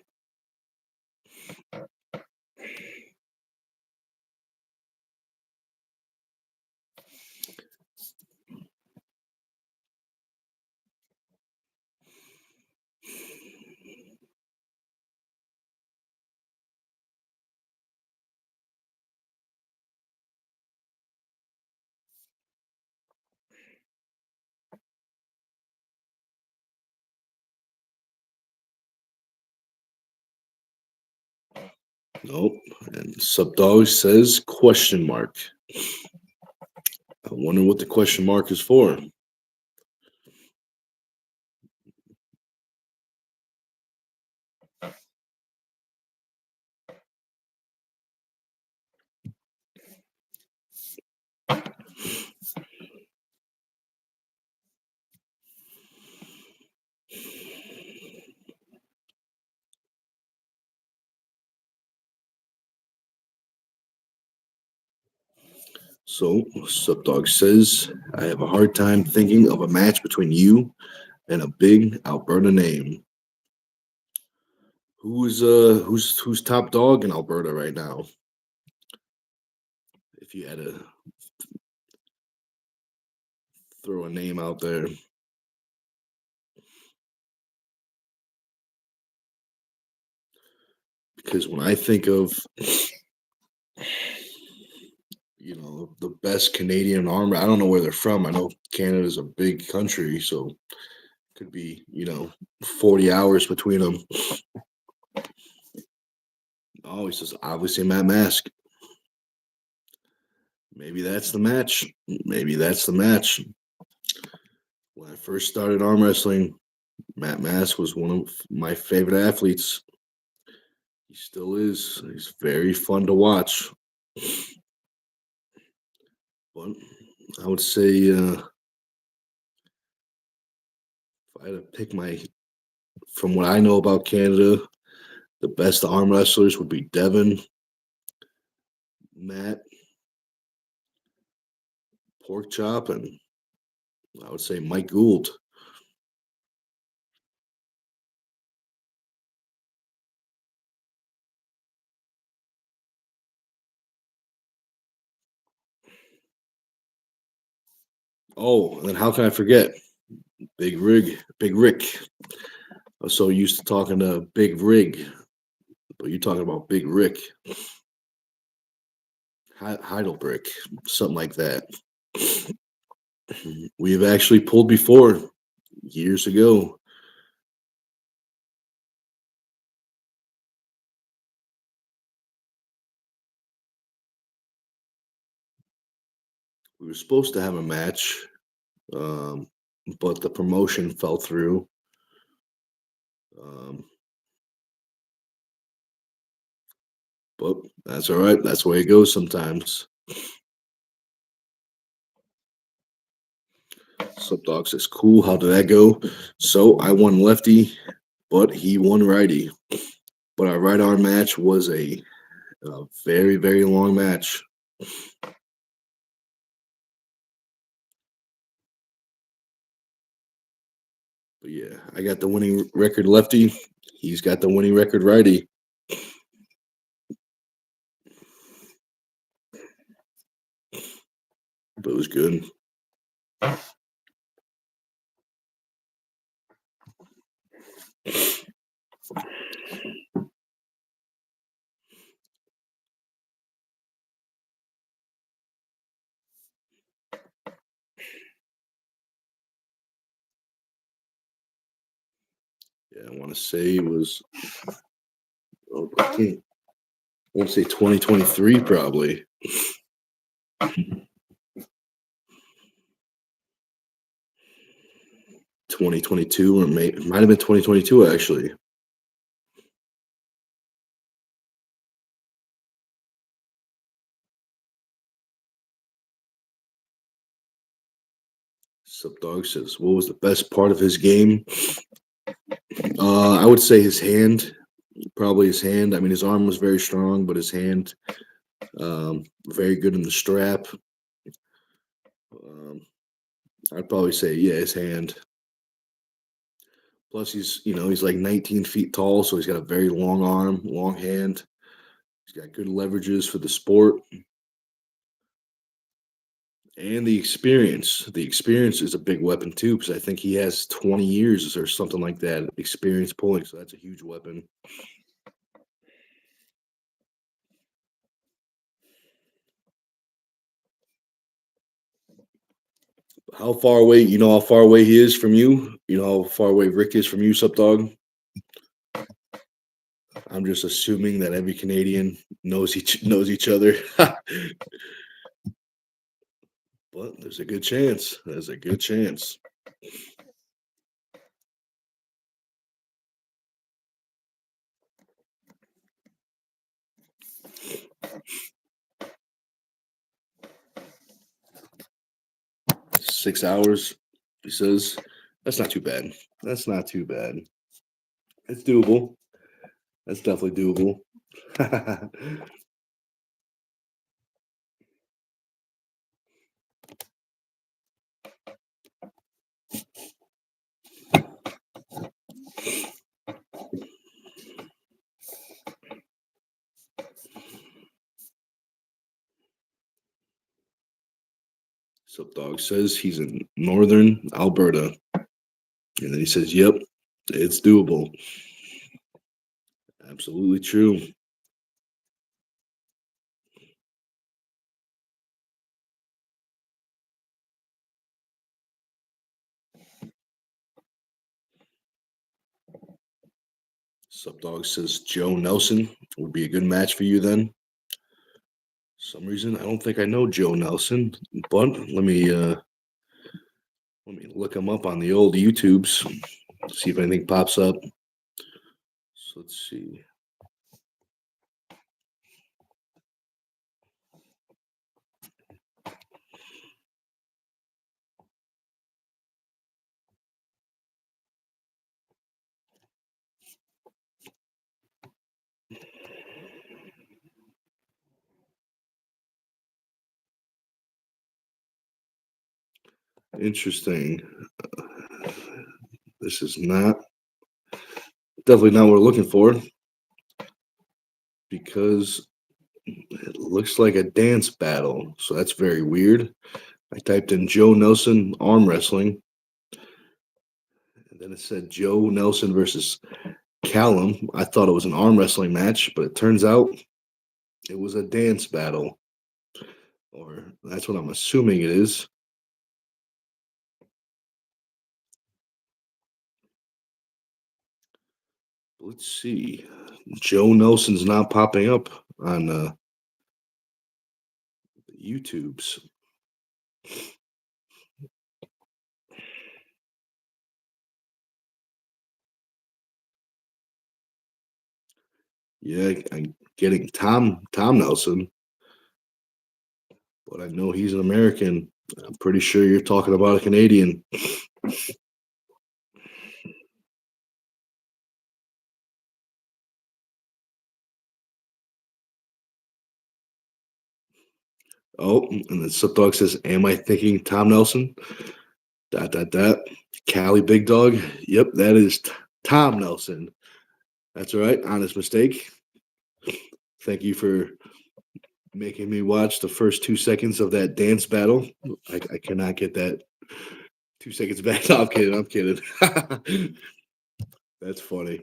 Nope. And Sup Dog says question mark. I wonder what the question mark is for. So, Sup Dog says, I have a hard time thinking of a match between you and a big Alberta name. Who's top dog in Alberta right now? If you had to throw a name out there. Because when I think of the best Canadian armor, I don't know where they're from. I know Canada's a big country, so could be 40 hours between them. Oh, he says obviously Matt Mask. Maybe that's the match. Maybe that's the match. When I first started arm wrestling, Matt Mask was one of my favorite athletes. He still is. He's very fun to watch. But I would say if I had to pick from what I know about Canada, the best arm wrestlers would be Devin, Matt, Pork Chop, and I would say Mike Gould. Oh, and then how can I forget Big Rick? I was so used to talking to Big Rig, but you're talking about Big Rick, Heidelbrick, something like that. We've actually pulled before years ago. We were supposed to have a match, um, but the promotion fell through. Um, but that's all right. That's the way it goes sometimes. Sup Dog says, cool. How did that go? So I won lefty, but he won righty. But our right arm match was a very, very long match. But yeah, I got the winning record lefty. He's got the winning record righty. But it was good. Yeah, I want to say it was. Oh, I can't. I want to say 2023 probably. 2022 or it might have been 2022 actually. Sub Dog says, what was the best part of his game? I would say his hand, probably his hand. I mean, his arm was very strong, but his hand, very good in the strap. Um, I'd probably say, yeah, his hand. Plus, he's like 19 feet tall, so he's got a very long arm, long hand. He's got good leverages for the sport. And the experience. The experience is a big weapon too, because I think he has 20 years or something like that experience pulling. So that's a huge weapon. How far away? You know how far away he is from you? You know how far away Rick is from you, Sup Dog? I'm just assuming that every Canadian knows each other. But there's a good chance. There's a good chance. 6 hours, he says. That's not too bad. That's not too bad. It's doable. That's definitely doable. Sup Dog says he's in northern Alberta. And then he says, yep, it's doable. Absolutely true. Sup Dog says Joe Nelson would be a good match for you then. Some reason I don't think I know Joe Nelson, but let me look him up on the old YouTubes, see if anything pops up. So let's see. Interesting. This is definitely not what we're looking for because it looks like a dance battle. So that's very weird. I typed in Joe Nelson arm wrestling, and then it said Joe Nelson versus Callum. I thought it was an arm wrestling match, but it turns out it was a dance battle, or that's what I'm assuming it is. Let's see. Joe Nelson's not popping up on YouTube's. Yeah, I'm getting Tom Nelson, but I know he's an American. I'm pretty sure you're talking about a Canadian. Oh, and then Sub Dog says, "Am I thinking Tom Nelson?" Dot dot dot. Cali Big Dog. Yep, that is Tom Nelson. That's all right. Honest mistake. Thank you for making me watch the first 2 seconds of that dance battle. I cannot get that 2 seconds back. No, I'm kidding. I'm kidding. That's funny.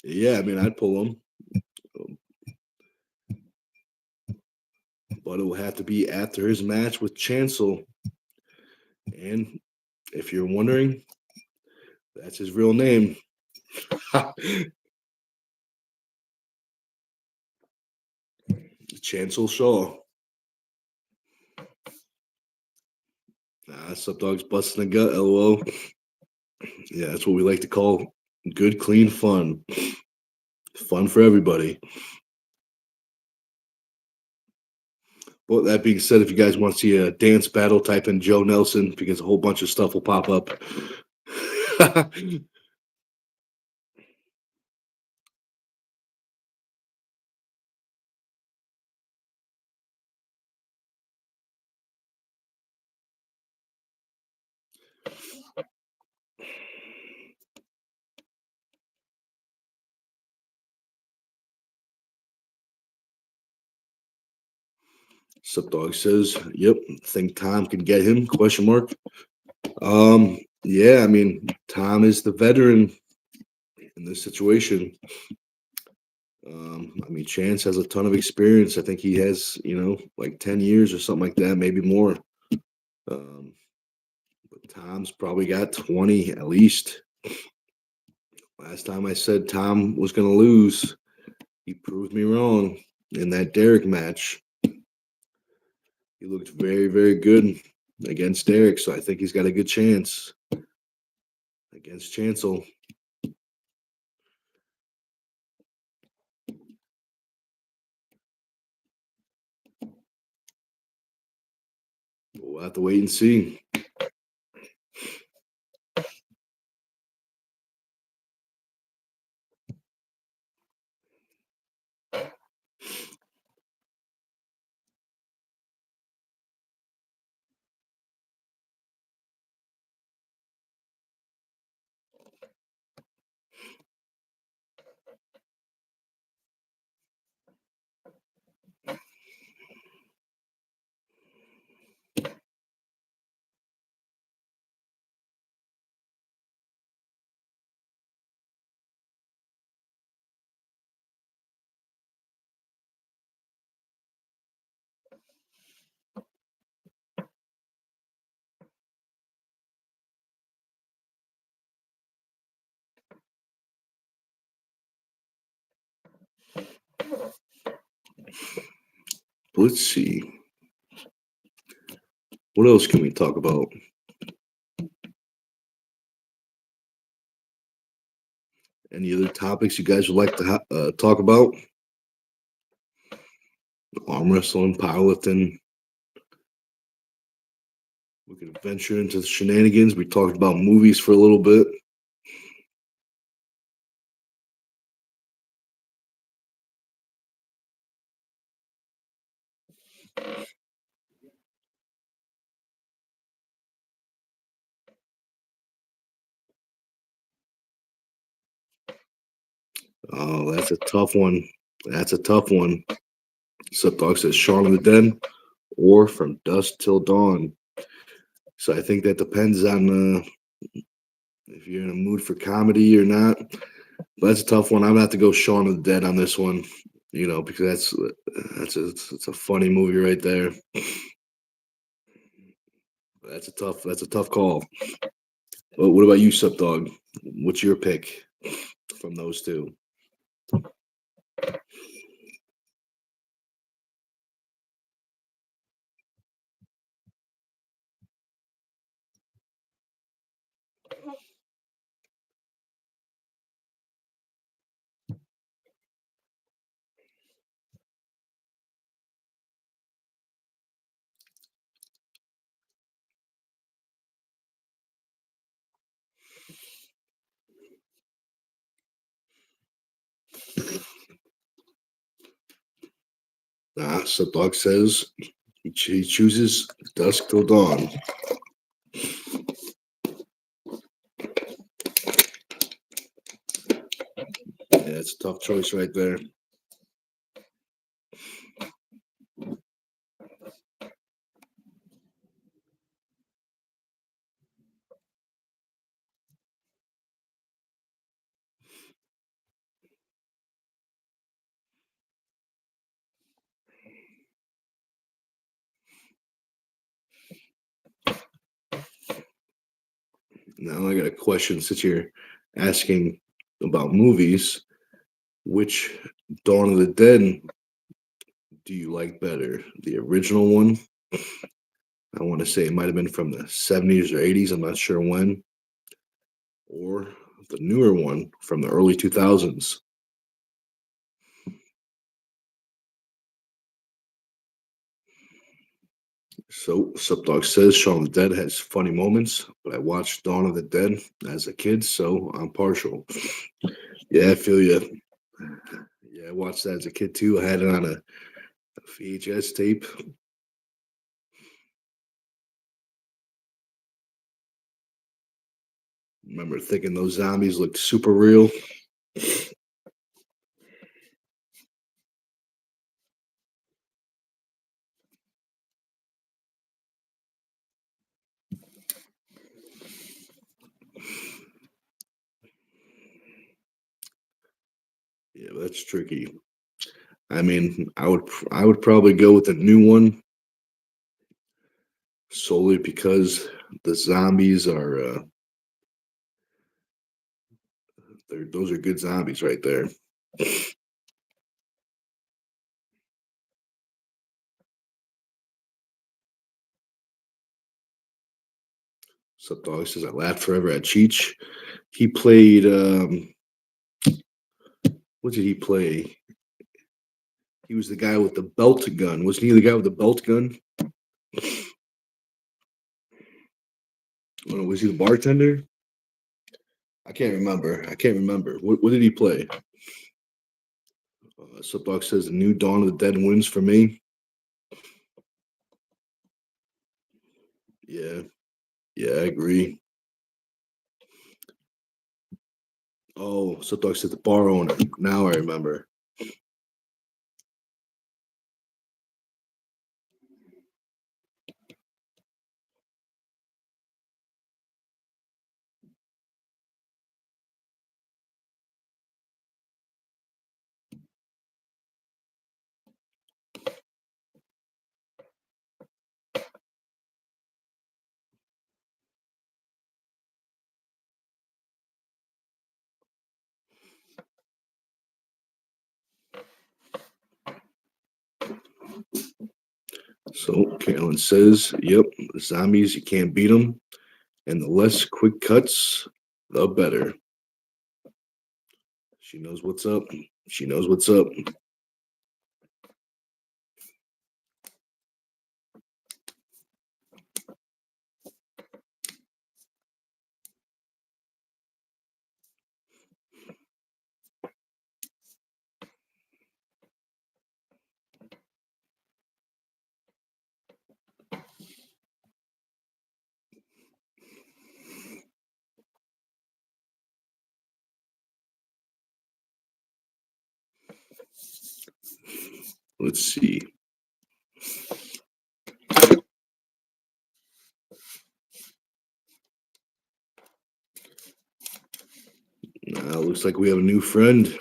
Yeah, I mean, I'd pull him, um, but it will have to be after his match with Chancel. And if you're wondering, that's his real name. Chancel Shaw. Nah, sub dogs busting a gut, lol. Yeah, that's what we like to call good, clean fun. Fun for everybody. Well, that being said, if you guys want to see a dance battle, type in Joe Nelson because a whole bunch of stuff will pop up. Subdog says, "Yep, think Tom can get him?" Question mark. Yeah, I mean, Tom is the veteran in this situation. I mean, Chance has a ton of experience. I think he has, like 10 years or something like that, maybe more. Um, but Tom's probably got 20 at least. Last time I said Tom was going to lose, he proved me wrong in that Derek match. He looked very, very good against Derek, so I think he's got a good chance against Chancel. We'll have to wait and see. Let's see. What else can we talk about? Any other topics you guys would like to talk about? Arm wrestling, powerlifting. We could venture into the shenanigans. We talked about movies for a little bit. Oh, that's a tough one. That's a tough one. Subdog says Shaun of the Dead or From Dusk Till Dawn. So I think that depends on if you're in a mood for comedy or not. But that's a tough one. I'm gonna have to go Shaun of the Dead on this one. Because it's a funny movie right there. That's a tough call. Well, what about you, Subdog? What's your pick from those two? Subdog says he chooses Dusk Till Dawn. Yeah, it's a tough choice right there. Now I got a question since you're asking about movies. Which Dawn of the Dead do you like better? The original one? I want to say it might have been from the 70s or 80s. I'm not sure when. Or the newer one from the early 2000s. So, Subdog says Shaun of the Dead has funny moments, but I watched Dawn of the Dead as a kid, so I'm partial. Yeah, I feel you. Yeah, I watched that as a kid too. I had it on a VHS tape. Remember thinking those zombies looked super real. Yeah, that's tricky. I mean, I would probably go with the new one solely because the zombies are those are good zombies right there. Subdog says I laughed forever at Cheech. He played what did he play? He was the guy with the belt gun. Wasn't he the guy with the belt gun? Oh, was he the bartender? I can't remember. I can't remember. What did he play? Subdog says the new Dawn of the Dead wins for me. Yeah, yeah, I agree. Oh, Subdog said the bar owner. Now I remember. So Carolyn says, "Yep, zombies you can't beat them, and the less quick cuts, the better." She knows what's up. She knows what's up. Let's see. Now looks like we have a new friend.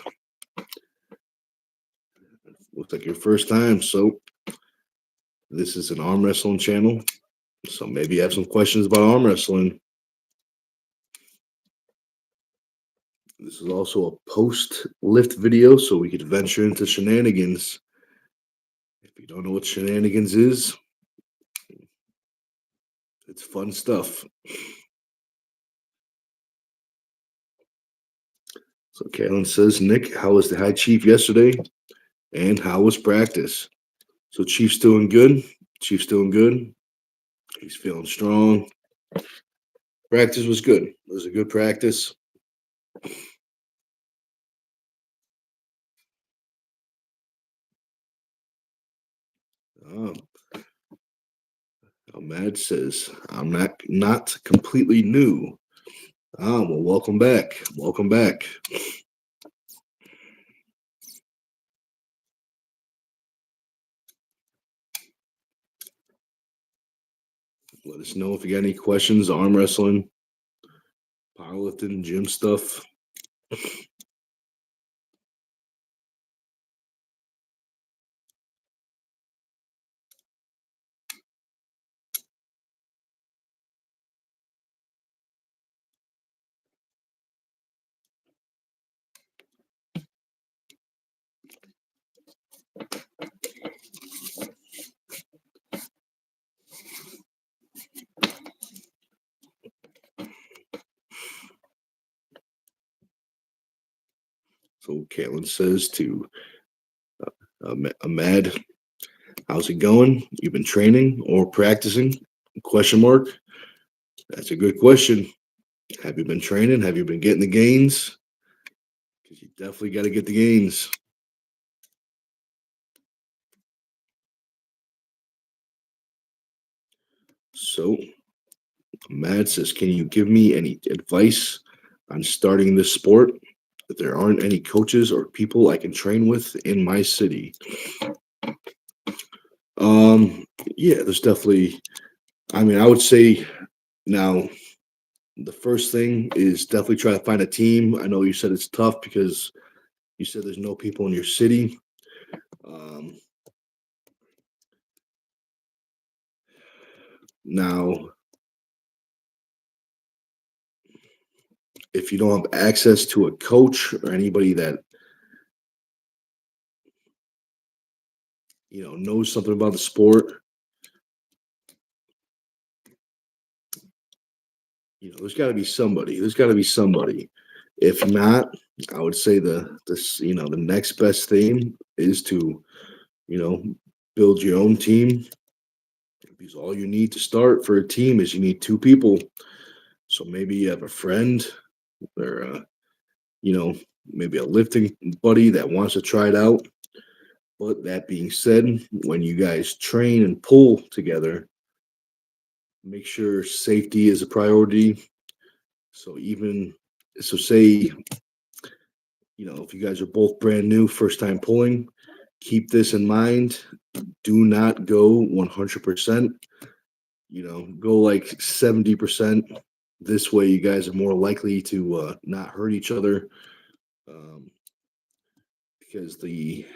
Looks like your first time. So this is an arm wrestling channel. So maybe you have some questions about arm wrestling. This is also a post lift video, so we could venture into shenanigans. If you don't know what shenanigans is, it's fun stuff. So Kalen says, Nick, how was the high chief yesterday? And how was practice? So Chief's doing good. Chief's doing good. He's feeling strong. Practice was good. It was a good practice. Um, Mad says, I'm not completely new. Well, welcome back. Welcome back. Let us know if you got any questions, arm wrestling, powerlifting, gym stuff. So Caitlin says to Ahmad, how's it going? You've been training or practicing? Question mark. That's a good question. Have you been training? Have you been getting the gains? Because you definitely got to get the gains. So Matt says, can you give me any advice on starting this sport? That there aren't any coaches or people I can train with in my city. Um, yeah, there's definitely. I mean, I would say now the first thing is definitely try to find a team. I know you said it's tough because you said there's no people in your city. Um, Now, if you don't have access to a coach or anybody that knows something about the sport, there's got to be somebody. There's got to be somebody. If not, I would say the next best thing is to you know build your own team, because all you need to start for a team is you need two people. So maybe you have a friend or you know maybe a lifting buddy that wants to try it out. But that being said, when you guys train and pull together, make sure safety is a priority. So even so, say if you guys are both brand new, first time pulling, keep this in mind. Do not go 100%. Go like 70%. This way, you guys are more likely to not hurt each other. Um, because the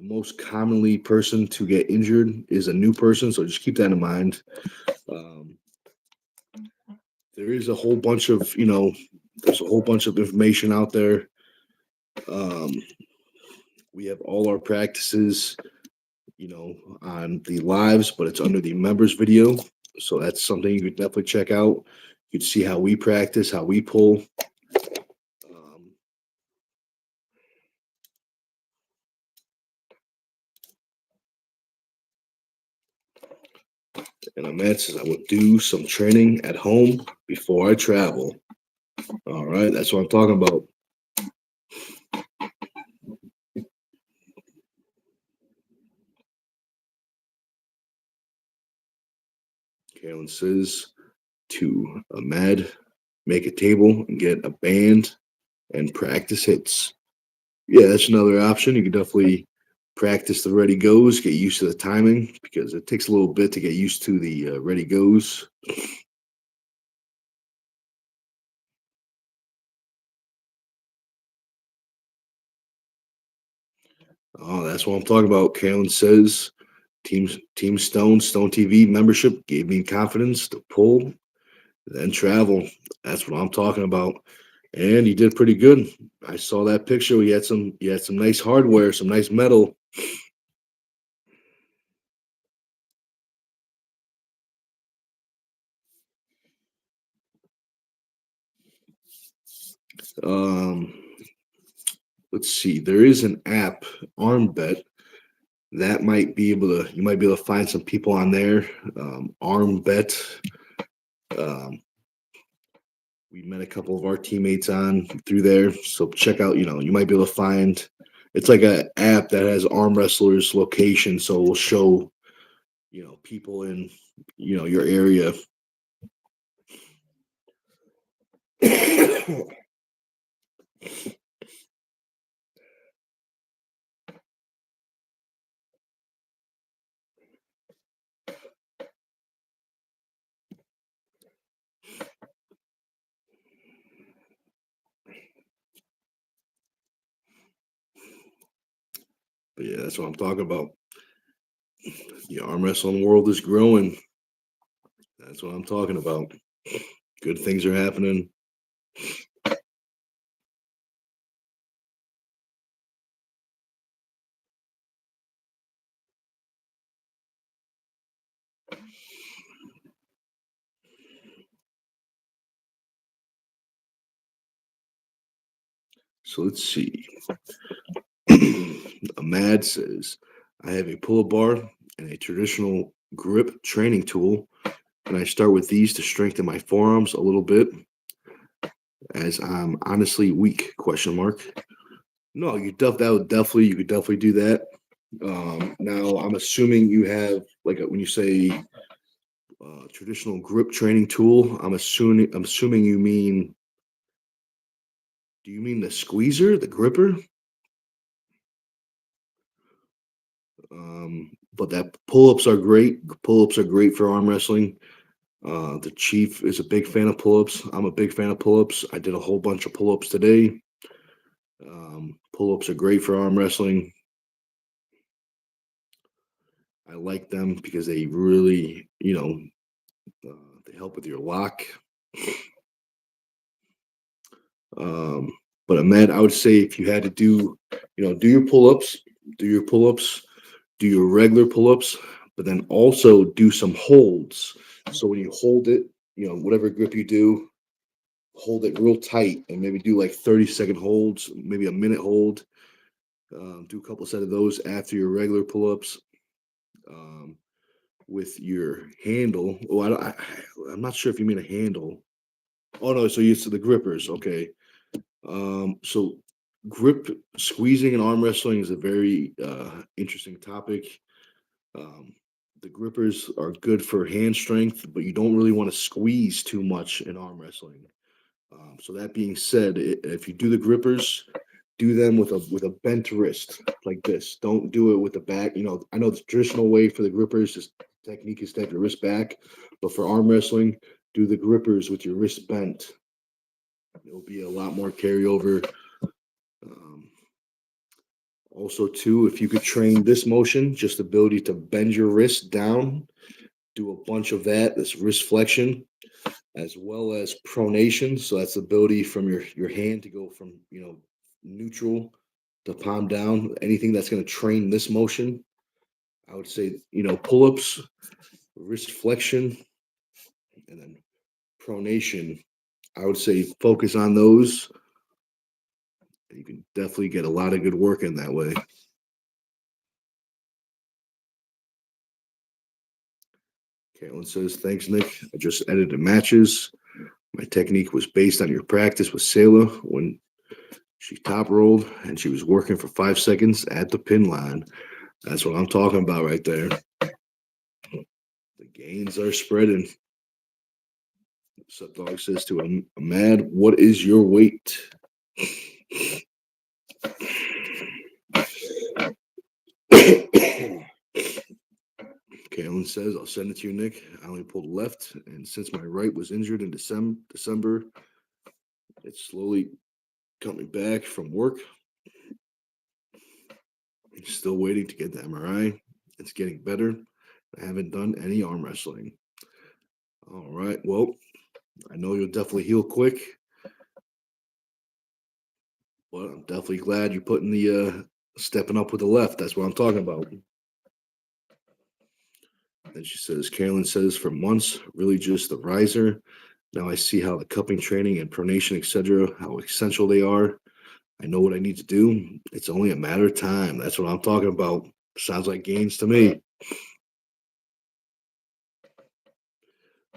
most commonly person to get injured is a new person. So just keep that in mind. Um, there is a whole bunch of there's a whole bunch of information out there. Um, we have all our practices, on the lives, but it's under the members video. So that's something you could definitely check out. You could see how we practice, how we pull. Um, and Ahmed says I would do some training at home before I travel. All right, that's what I'm talking about. Kalen says to Ahmed, make a table and get a band and practice hits. Yeah, that's another option. You can definitely practice the ready goes, get used to the timing because it takes a little bit to get used to the ready goes. Oh, that's what I'm talking about. Kalen says Team Stone TV membership gave me confidence to pull, then travel. That's what I'm talking about. And he did pretty good. I saw that picture. He had some nice hardware, some nice metal. Um, let's see. There is an app, Arm Bet, that might be able to you might be able to find some people on there. Arm Bet. Um, we met a couple of our teammates on through there. So check out, you might be able to find it's like a app that has arm wrestlers location, so it will show, people in, your area. But yeah, that's what I'm talking about. The arm wrestling world is growing. That's what I'm talking about. Good things are happening. So let's see. Ahmad says, I have a pull-up bar and a traditional grip training tool, and I start with these to strengthen my forearms a little bit, as I'm honestly weak? Question mark. No, that would definitely you could definitely do that. Now I'm assuming you have like when you say traditional grip training tool. I'm assuming you mean. Do you mean the squeezer, the gripper? But that pull-ups are great. Pull-ups are great for arm wrestling. The chief is a big fan of pull-ups. I'm a big fan of pull-ups. I did a whole bunch of pull-ups today. Pull-ups are great for arm wrestling. I like them because they really, they help with your lock. Um, but Ahmed, I would say if you had to do, do your pull-ups, do your pull-ups, do your regular pull-ups, but then also do some holds. So when you hold it, whatever grip you do, hold it real tight and maybe do like 30-second holds, maybe a minute hold. Do a couple set of those after your regular pull-ups. With your handle. Oh, I'm not sure if you mean a handle. Oh no, so you to the grippers. Okay. So grip squeezing and arm wrestling is a very interesting topic. Um, the grippers are good for hand strength, but you don't really want to squeeze too much in arm wrestling. So that being said, if you do the grippers, do them with a bent wrist like this. Don't do it with the back. I know the traditional way for the grippers is technique is to have your wrist back, but for arm wrestling, do the grippers with your wrist bent. It'll be a lot more carryover. Um, Also, too, if you could train this motion, just the ability to bend your wrist down, do a bunch of that. This wrist flexion, as well as pronation. So that's the ability from your hand to go from neutral to palm down. Anything that's going to train this motion, I would say pull-ups, wrist flexion, and then pronation. I would say focus on those. You can definitely get a lot of good work in that way. Caitlin says, thanks, Nick. I just edited matches. My technique was based on your practice with Sayla when she top rolled and she was working for 5 seconds at the pin line. That's what I'm talking about right there. The gains are spreading. Sup dog says to him, Mad, what is your weight? Kalen says, I'll send it to you, Nick. I only pulled left, and since my right was injured in December, it's slowly coming back from work. Still waiting to get the MRI. It's getting better. I haven't done any arm wrestling. All right. Well, I know you'll definitely heal quick, but I'm definitely glad you're putting the stepping up with the left. That's what I'm talking about. And she says, Carolyn says, for months, really just the riser. Now I see how the cupping training and pronation, etc., how essential they are. I know what I need to do. It's only a matter of time. That's what I'm talking about. Sounds like gains to me.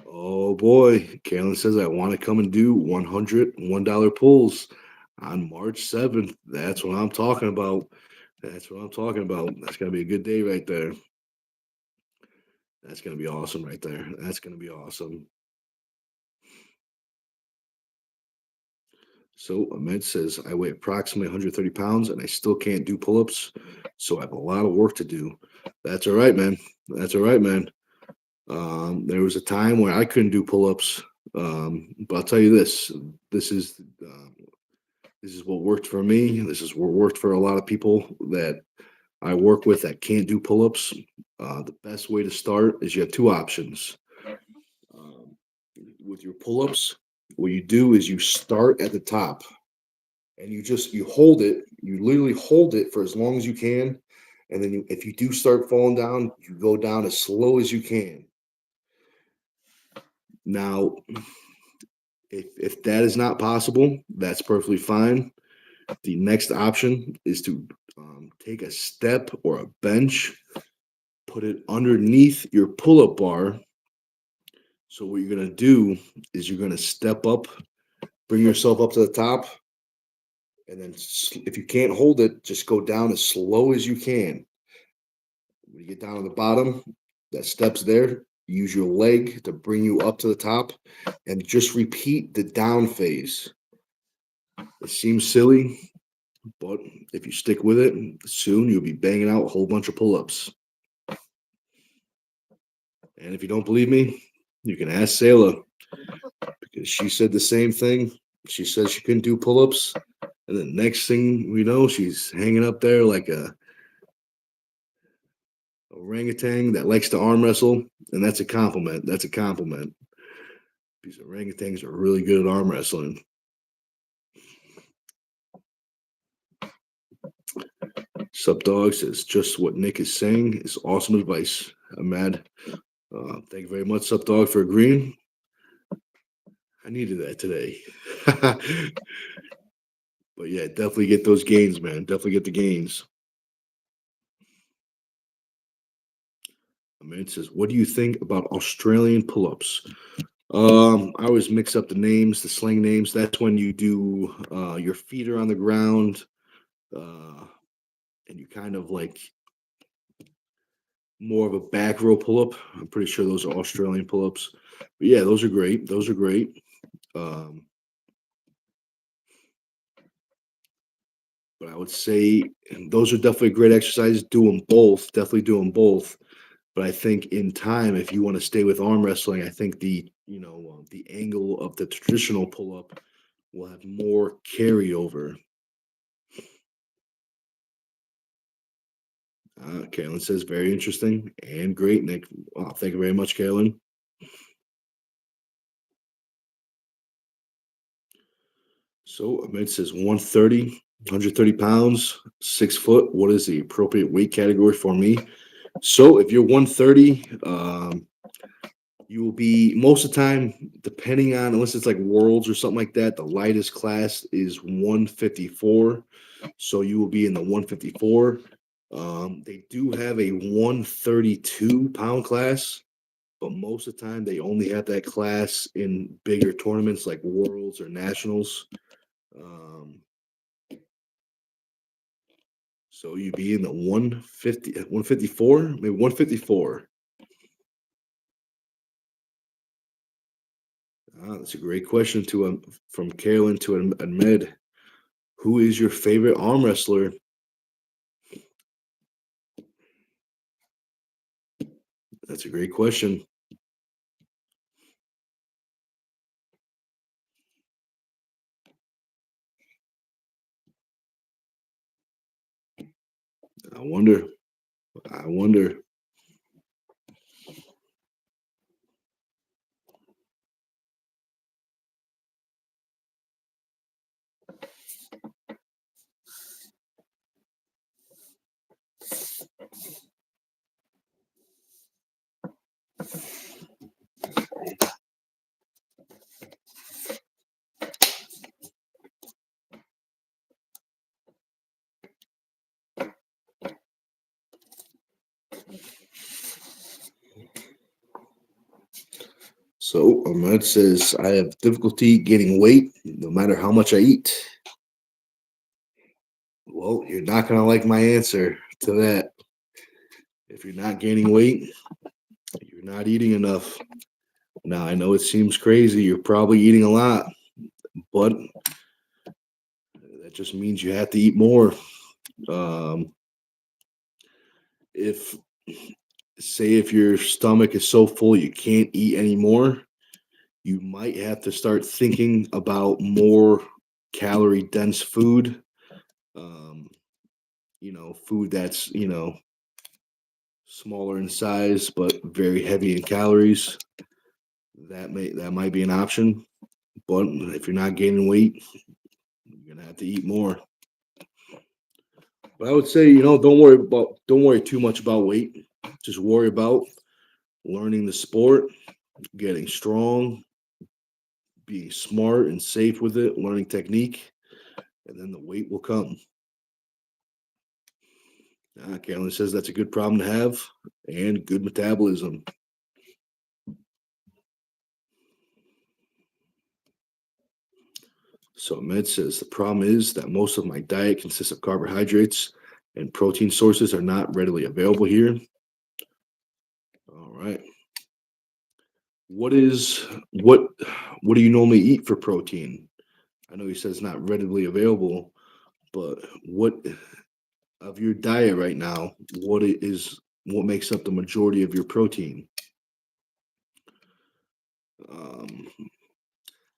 Oh boy, Carolyn says I want to come and do $101 pulls on March 7th. That's what I'm talking about. That's what I'm talking about. That's gonna be a good day right there. That's gonna be awesome right there. That's gonna be awesome. So Ahmed says I weigh approximately 130 pounds and I still can't do pull-ups. So I have a lot of work to do. That's all right, man. That's all right, man. There was a time where I couldn't do pull-ups. But I'll tell you this: this is this is what worked for me. This is what worked for a lot of people that I work with that can't do pull-ups. The best way to start is you have two options. Um, with your pull-ups, what you do is you start at the top and you hold it. You literally hold it for as long as you can, and then if you do start falling down, you go down as slow as you can. Now, if that is not possible, that's perfectly fine. The next option is to take a step or a bench, put it underneath your pull-up bar. So what you're going to do is you're going to step up, bring yourself up to the top, and then if you can't hold it, just go down as slow as you can. When you get down to the bottom, that step's there. Use your leg to bring you up to the top, and just repeat the down phase. It seems silly, but if you stick with it, soon you'll be banging out a whole bunch of pull-ups. And if you don't believe me, you can ask Sayla, because she said the same thing. She said she couldn't do pull-ups, and the next thing we know, she's hanging up there like a orangutan that likes to arm wrestle, and that's a compliment. That's a compliment. These orangutans are really good at arm wrestling. Sup Dog says just what Nick is saying is awesome advice. I'm mad. Thank you very much, Sup Dog, for agreeing. I needed that today. But yeah, definitely get those gains, man. Definitely get the gains. Man says, what do you think about Australian pull-ups? I always mix up the names, the slang names. That's when you do your feet are on the ground, and you kind of like more of a back row pull-up. I'm pretty sure those are Australian pull-ups. But yeah, those are great. Those are great. But I would say those are definitely great exercises. Do them both. Definitely do them both. But I think in time, if you want to stay with arm wrestling, I think the angle of the traditional pull up will have more carryover. Kaylin says very interesting and great, Nick. Wow, thank you very much, Kaylin. So Ahmed says 130 pounds, 6 foot. What is the appropriate weight category for me? So if you're 130, you will be most of the time, depending on unless it's like worlds or something like that, the lightest class is 154. So you will be in the 154. They do have a 132-pound class, but most of the time they only have that class in bigger tournaments like worlds or nationals. So you'd be in the 150, 154, maybe 154. That's a great question from Carolyn to Ahmed. Who is your favorite arm wrestler? That's a great question. I wonder. I wonder. So Ahmed says, I have difficulty gaining weight no matter how much I eat. Well, you're not going to like my answer to that. If you're not gaining weight, you're not eating enough. Now, I know it seems crazy. You're probably eating a lot, but that just means you have to eat more. If say if your stomach is so full you can't eat anymore, you might have to start thinking about more calorie dense food. Um, food that's smaller in size but very heavy in calories. That might be an option. But if you're not gaining weight, you're gonna have to eat more. But I would say, don't worry too much about weight. Just worry about learning the sport, getting strong, being smart and safe with it, learning technique, and then the weight will come. Carolyn says that's a good problem to have and good metabolism. So Med says the problem is that most of my diet consists of carbohydrates and protein sources are not readily available here. All right. What is what do you normally eat for protein? I know you said it's not readily available, but what of your diet right now, what makes up the majority of your protein? Um,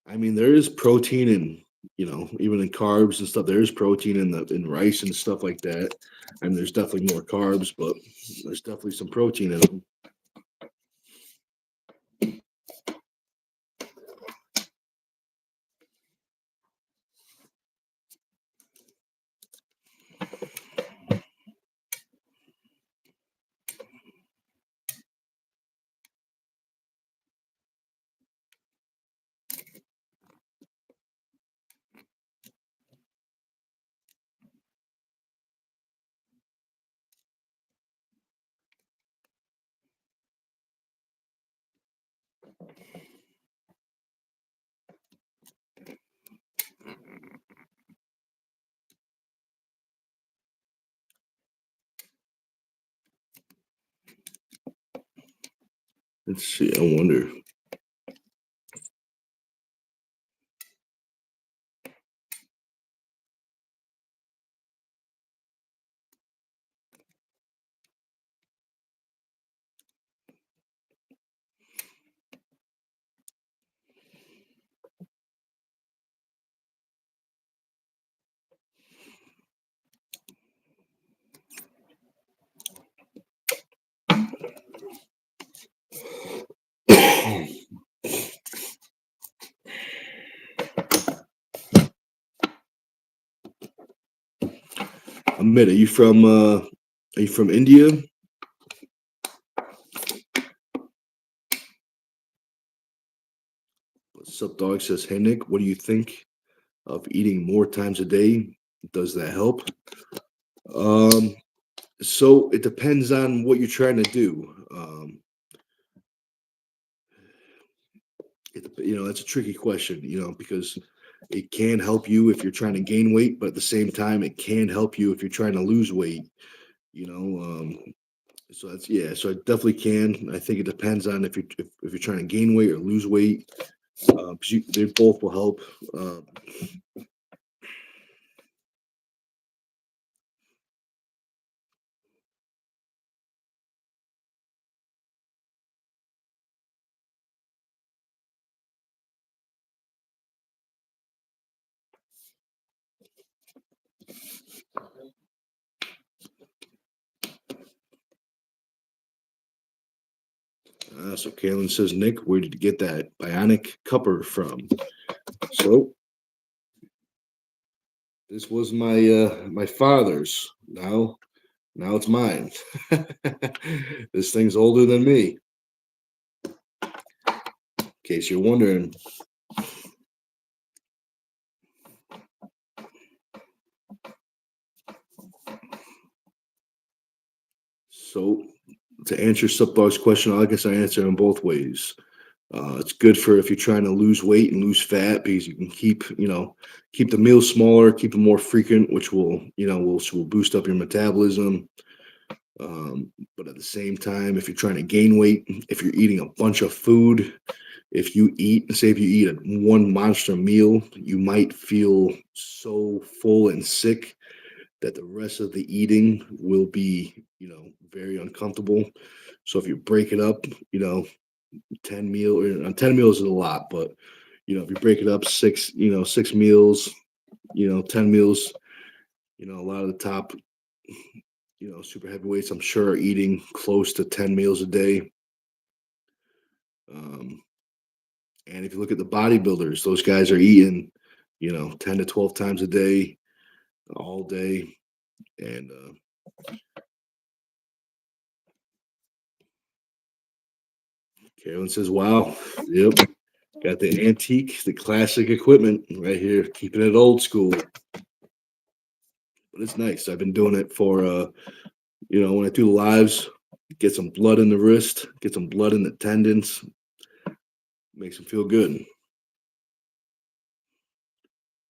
I mean, there is protein in, even in carbs and stuff. There is protein in rice and stuff like that. I mean, there's definitely more carbs, but there's definitely some protein in them. Let's see. I wonder. Ahmed, are you from India? What's up, dog? Says, hey Nick, what do you think of eating more times a day? Does that help? Um, so it depends on what you're trying to do. That's a tricky question, because it can help you if you're trying to gain weight, but at the same time, it can help you if you're trying to lose weight. You know, so that's yeah. So it definitely can. I think it depends on if you're trying to gain weight or lose weight. 'Cause they both will help. Um, so Kaylin says, Nick, where did you get that bionic cupper from? So this was my father's. Now it's mine. This thing's older than me. In case you're wondering. So to answer Supdog's question, I guess I answer in both ways. It's good for if you're trying to lose weight and lose fat because you can keep the meals smaller, keep them more frequent, which will boost up your metabolism. But at the same time, if you're trying to gain weight, if you're eating a bunch of food, if you eat one monster meal, you might feel so full and sick that the rest of the eating will be, very uncomfortable. So if you break it up, 10 meals is a lot, but if you break it up six meals, 10 meals, a lot of the top, super heavyweights, I'm sure are eating close to 10 meals a day. Um, and if you look at the bodybuilders, those guys are eating, 10 to 12 times a day, all day. And Carolyn says, wow, yep, got the classic equipment right here, keeping it old school. but it's nice. I've been doing it for when I do the lives, get some blood in the wrist, get some blood in the tendons, makes them feel good.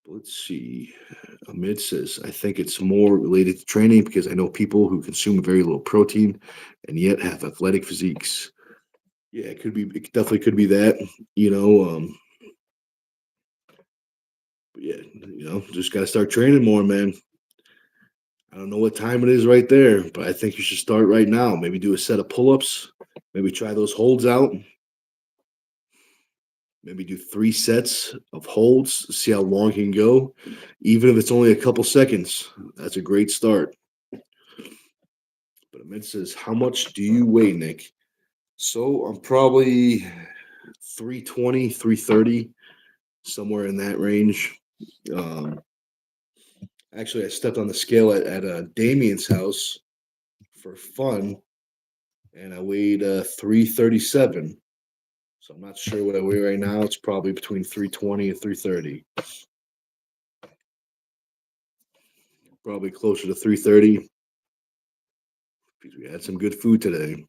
Let's see. Amid says, I think it's more related to training because I know people who consume very little protein and yet have athletic physiques. Yeah, it could be, it definitely could be that, you know. But yeah, just got to start training more, man. I don't know what time it is right there, but I think you should start right now. Maybe do a set of pull ups, maybe try those holds out, maybe do 3 sets of holds, see how long you can go, even if it's only a couple seconds. That's a great start. But Amit says, how much do you weigh, Nick? So I'm probably 320, 330, somewhere in that range. Um, Actually, I stepped on the scale at Damien's house for fun, and I weighed 337. So I'm not sure what I weigh right now. It's probably between 320 and 330. Probably closer to 330 because we had some good food today.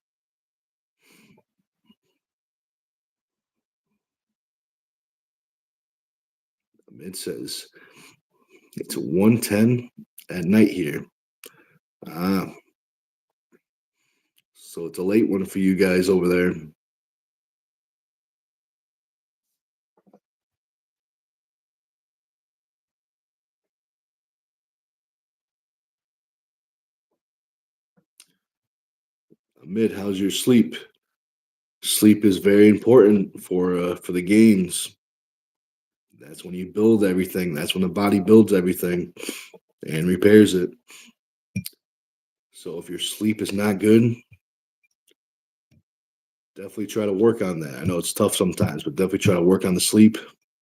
It says it's 1:10 at night here. Ah, so it's a late one for you guys over there. Mid, how's your sleep? Sleep is very important for the gains. That's when you build everything. That's when the body builds everything and repairs it. So if your sleep is not good, definitely try to work on that. I know it's tough sometimes, but definitely try to work on the sleep.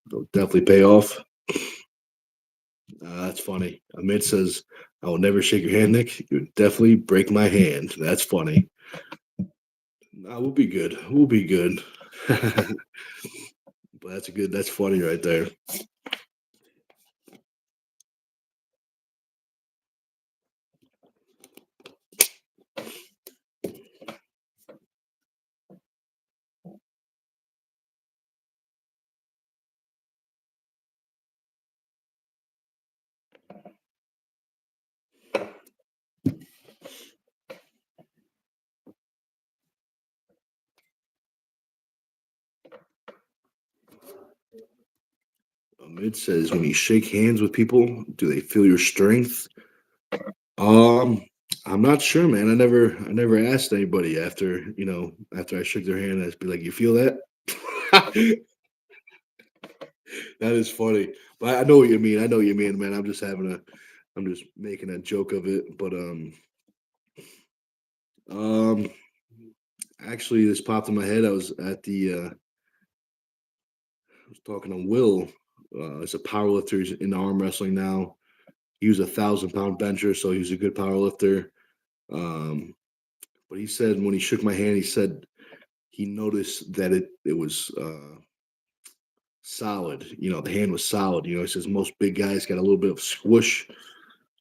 It'll definitely pay off. That's funny. Amit says, I will never shake your hand, Nick. You would definitely break my hand. That's funny. We'll be good. We'll be good. But that's funny right there. It says when you shake hands with people, do they feel your strength? Um, I'm not sure, man. I never asked anybody after I shook their hand. I'd be like, "You feel that?" That is funny, but I know what you mean. I know what you mean, man. I'm just making a joke of it. But um, actually, this popped in my head. I was talking to Will. He's a powerlifter. He's in arm wrestling now. He was 1,000 pound bencher, so he was a good power lifter. Um, but he said when he shook my hand, he said he noticed that it was solid. The hand was solid. He says most big guys got a little bit of squish,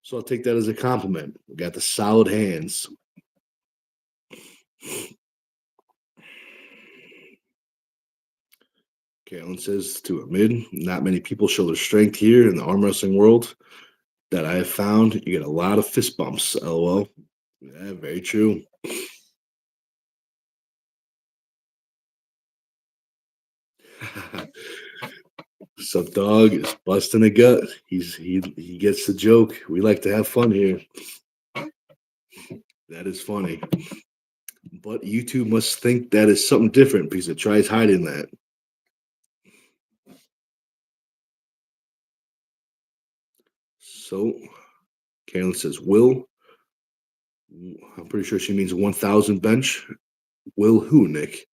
so I'll take that as a compliment. We got the solid hands. Kalen says to Amid, not many people show their strength here in the arm wrestling world that I have found. You get a lot of fist bumps. LOL. Yeah, very true. Some dog is busting a gut. He gets the joke. We like to have fun here. That is funny. But YouTube must think that is something different because it tries hiding that. So Carolyn says, Will. I'm pretty sure she means 1,000 bench. Will who, Nick?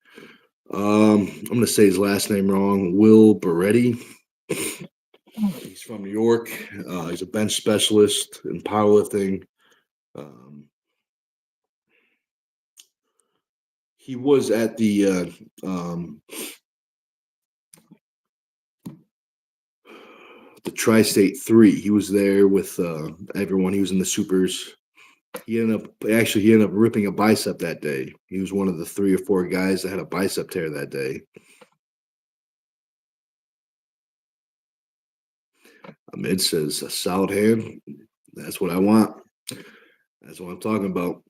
I'm going to say his last name wrong. Will Beretti. He's from New York. He's a bench specialist in powerlifting. Um, he was at the the Tri-State Three. He was there with everyone. He was in the supers. He ended up ripping a bicep that day. He was one of the 3 or 4 guys that had a bicep tear that day. Ahmed says a solid hand. That's what I want. That's what I'm talking about.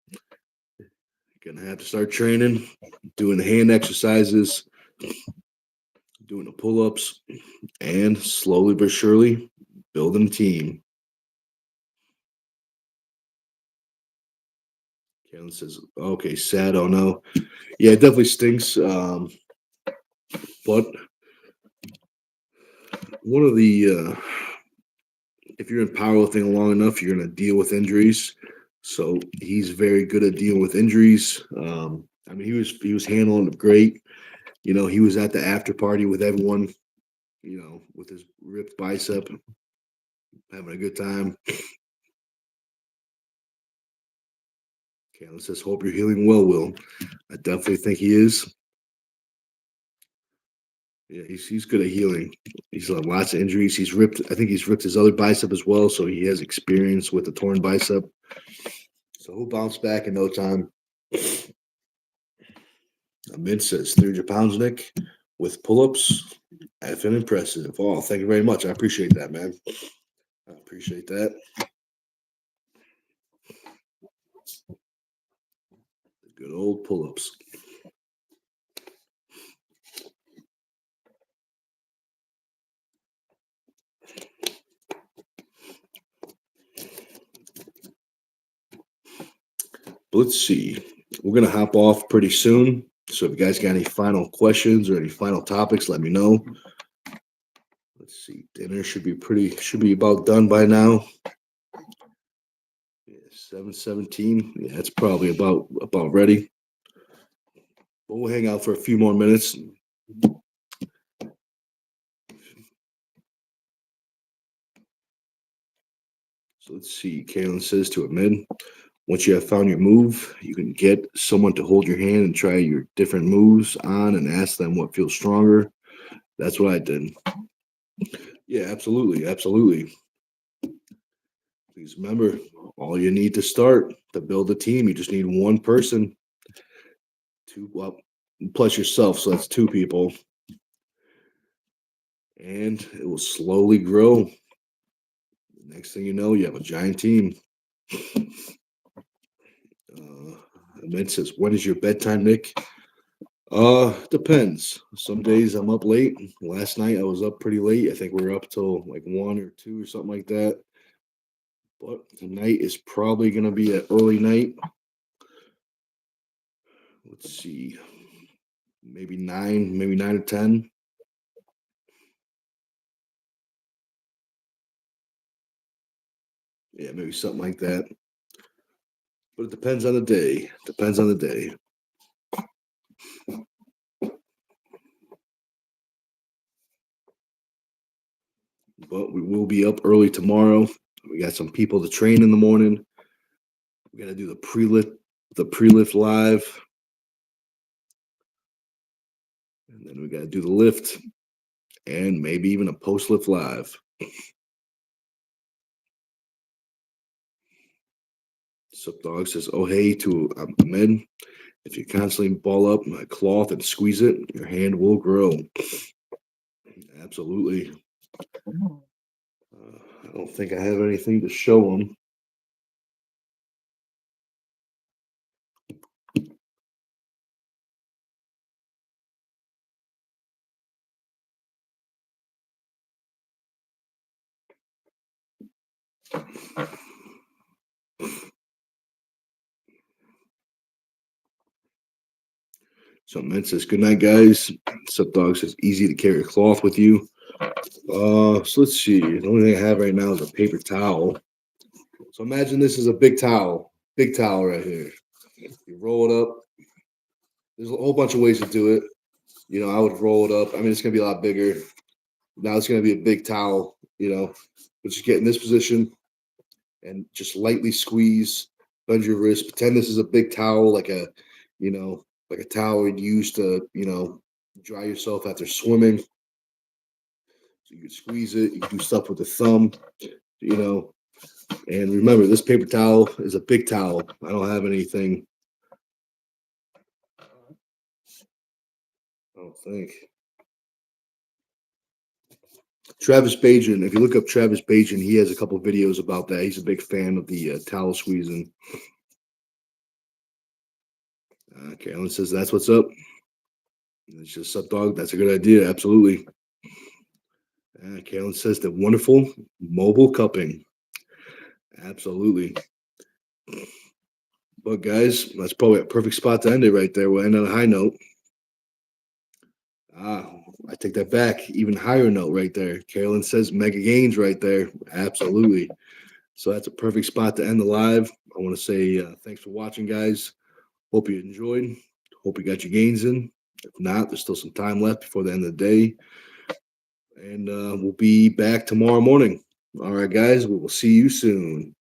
Gonna have to start training, doing the hand exercises, doing the pull-ups, and slowly but surely building a team. Kalen says, "Okay, sad. Oh no, yeah, it definitely stinks. But one of the if you're in powerlifting long enough, you're gonna deal with injuries. So he's very good at dealing with injuries. I mean, he was handling it great. He was at the after party with everyone. With his ripped bicep, having a good time. Kalen says, "Hope you're healing well, Will." I definitely think he is. Yeah, he's good at healing. He's had lots of injuries. He's ripped. I think he's ripped his other bicep as well, so he has experience with the torn bicep. So he'll bounce back in no time. Mid says 300 pounds, Nick, with pull-ups. Effing impressive. Oh, thank you very much. I appreciate that, man. I appreciate that. Good old pull-ups. Let's see. We're gonna hop off pretty soon. So if you guys got any final questions or any final topics, let me know. Let's see. Dinner should be about done by now. Yeah, 7:17. Yeah, it's probably about ready. But we'll hang out for a few more minutes. So let's see. Kalen says to Ahmed, once you have found your move, you can get someone to hold your hand and try your different moves on and ask them what feels stronger. That's what I did. Yeah, absolutely. Absolutely. Please remember, all you need to build a team, you just need one person, well, plus yourself. So that's 2 people. And it will slowly grow. Next thing you know, you have a giant team. Ahmed says, when is your bedtime, Nick? Depends. Some days I'm up late. Last night I was up pretty late. I think we were up till like 1 or 2 or something like that. But tonight is probably gonna be an early night. Let's see. Maybe 9 or 10. Yeah, maybe something like that. But it depends on the day. Depends on the day. But we will be up early tomorrow. We got some people to train in the morning. We got to do the pre-lift live. And then we got to do the lift and maybe even a post-lift live. Sup Dog says, oh, hey, to Ahmed. If you constantly ball up a cloth and squeeze it, your hand will grow. Absolutely. I don't think I have anything to show them. So Ahmed says, good night, guys. Sup Dog says, easy to carry a cloth with you. So let's see. The only thing I have right now is a paper towel. So imagine this is a big towel right here. You roll it up. There's a whole bunch of ways to do it. I would roll it up. I mean, it's gonna be a lot bigger. Now it's gonna be a big towel. But just get in this position and just lightly squeeze, bend your wrist. Pretend this is a big towel, like a towel you'd use to, dry yourself after swimming. So you can squeeze it. You can do stuff with the thumb, you know. And remember, this paper towel is a big towel. I don't have anything. I don't think. Travis Bajan, if you look up Travis Bajan, he has a couple videos about that. He's a big fan of the towel squeezing. Carolyn says that's what's up. It's just up, dog. That's a good idea. Absolutely. Carolyn says the wonderful mobile cupping. Absolutely. But guys, that's probably a perfect spot to end it right there. We'll end on a high note. I take that back. Even higher note right there. Carolyn says mega gains right there. Absolutely. So that's a perfect spot to end the live. I want to say thanks for watching, guys. Hope you enjoyed. Hope you got your gains in. If not, there's still some time left before the end of the day. And we'll be back tomorrow morning. All right, guys. We will see you soon.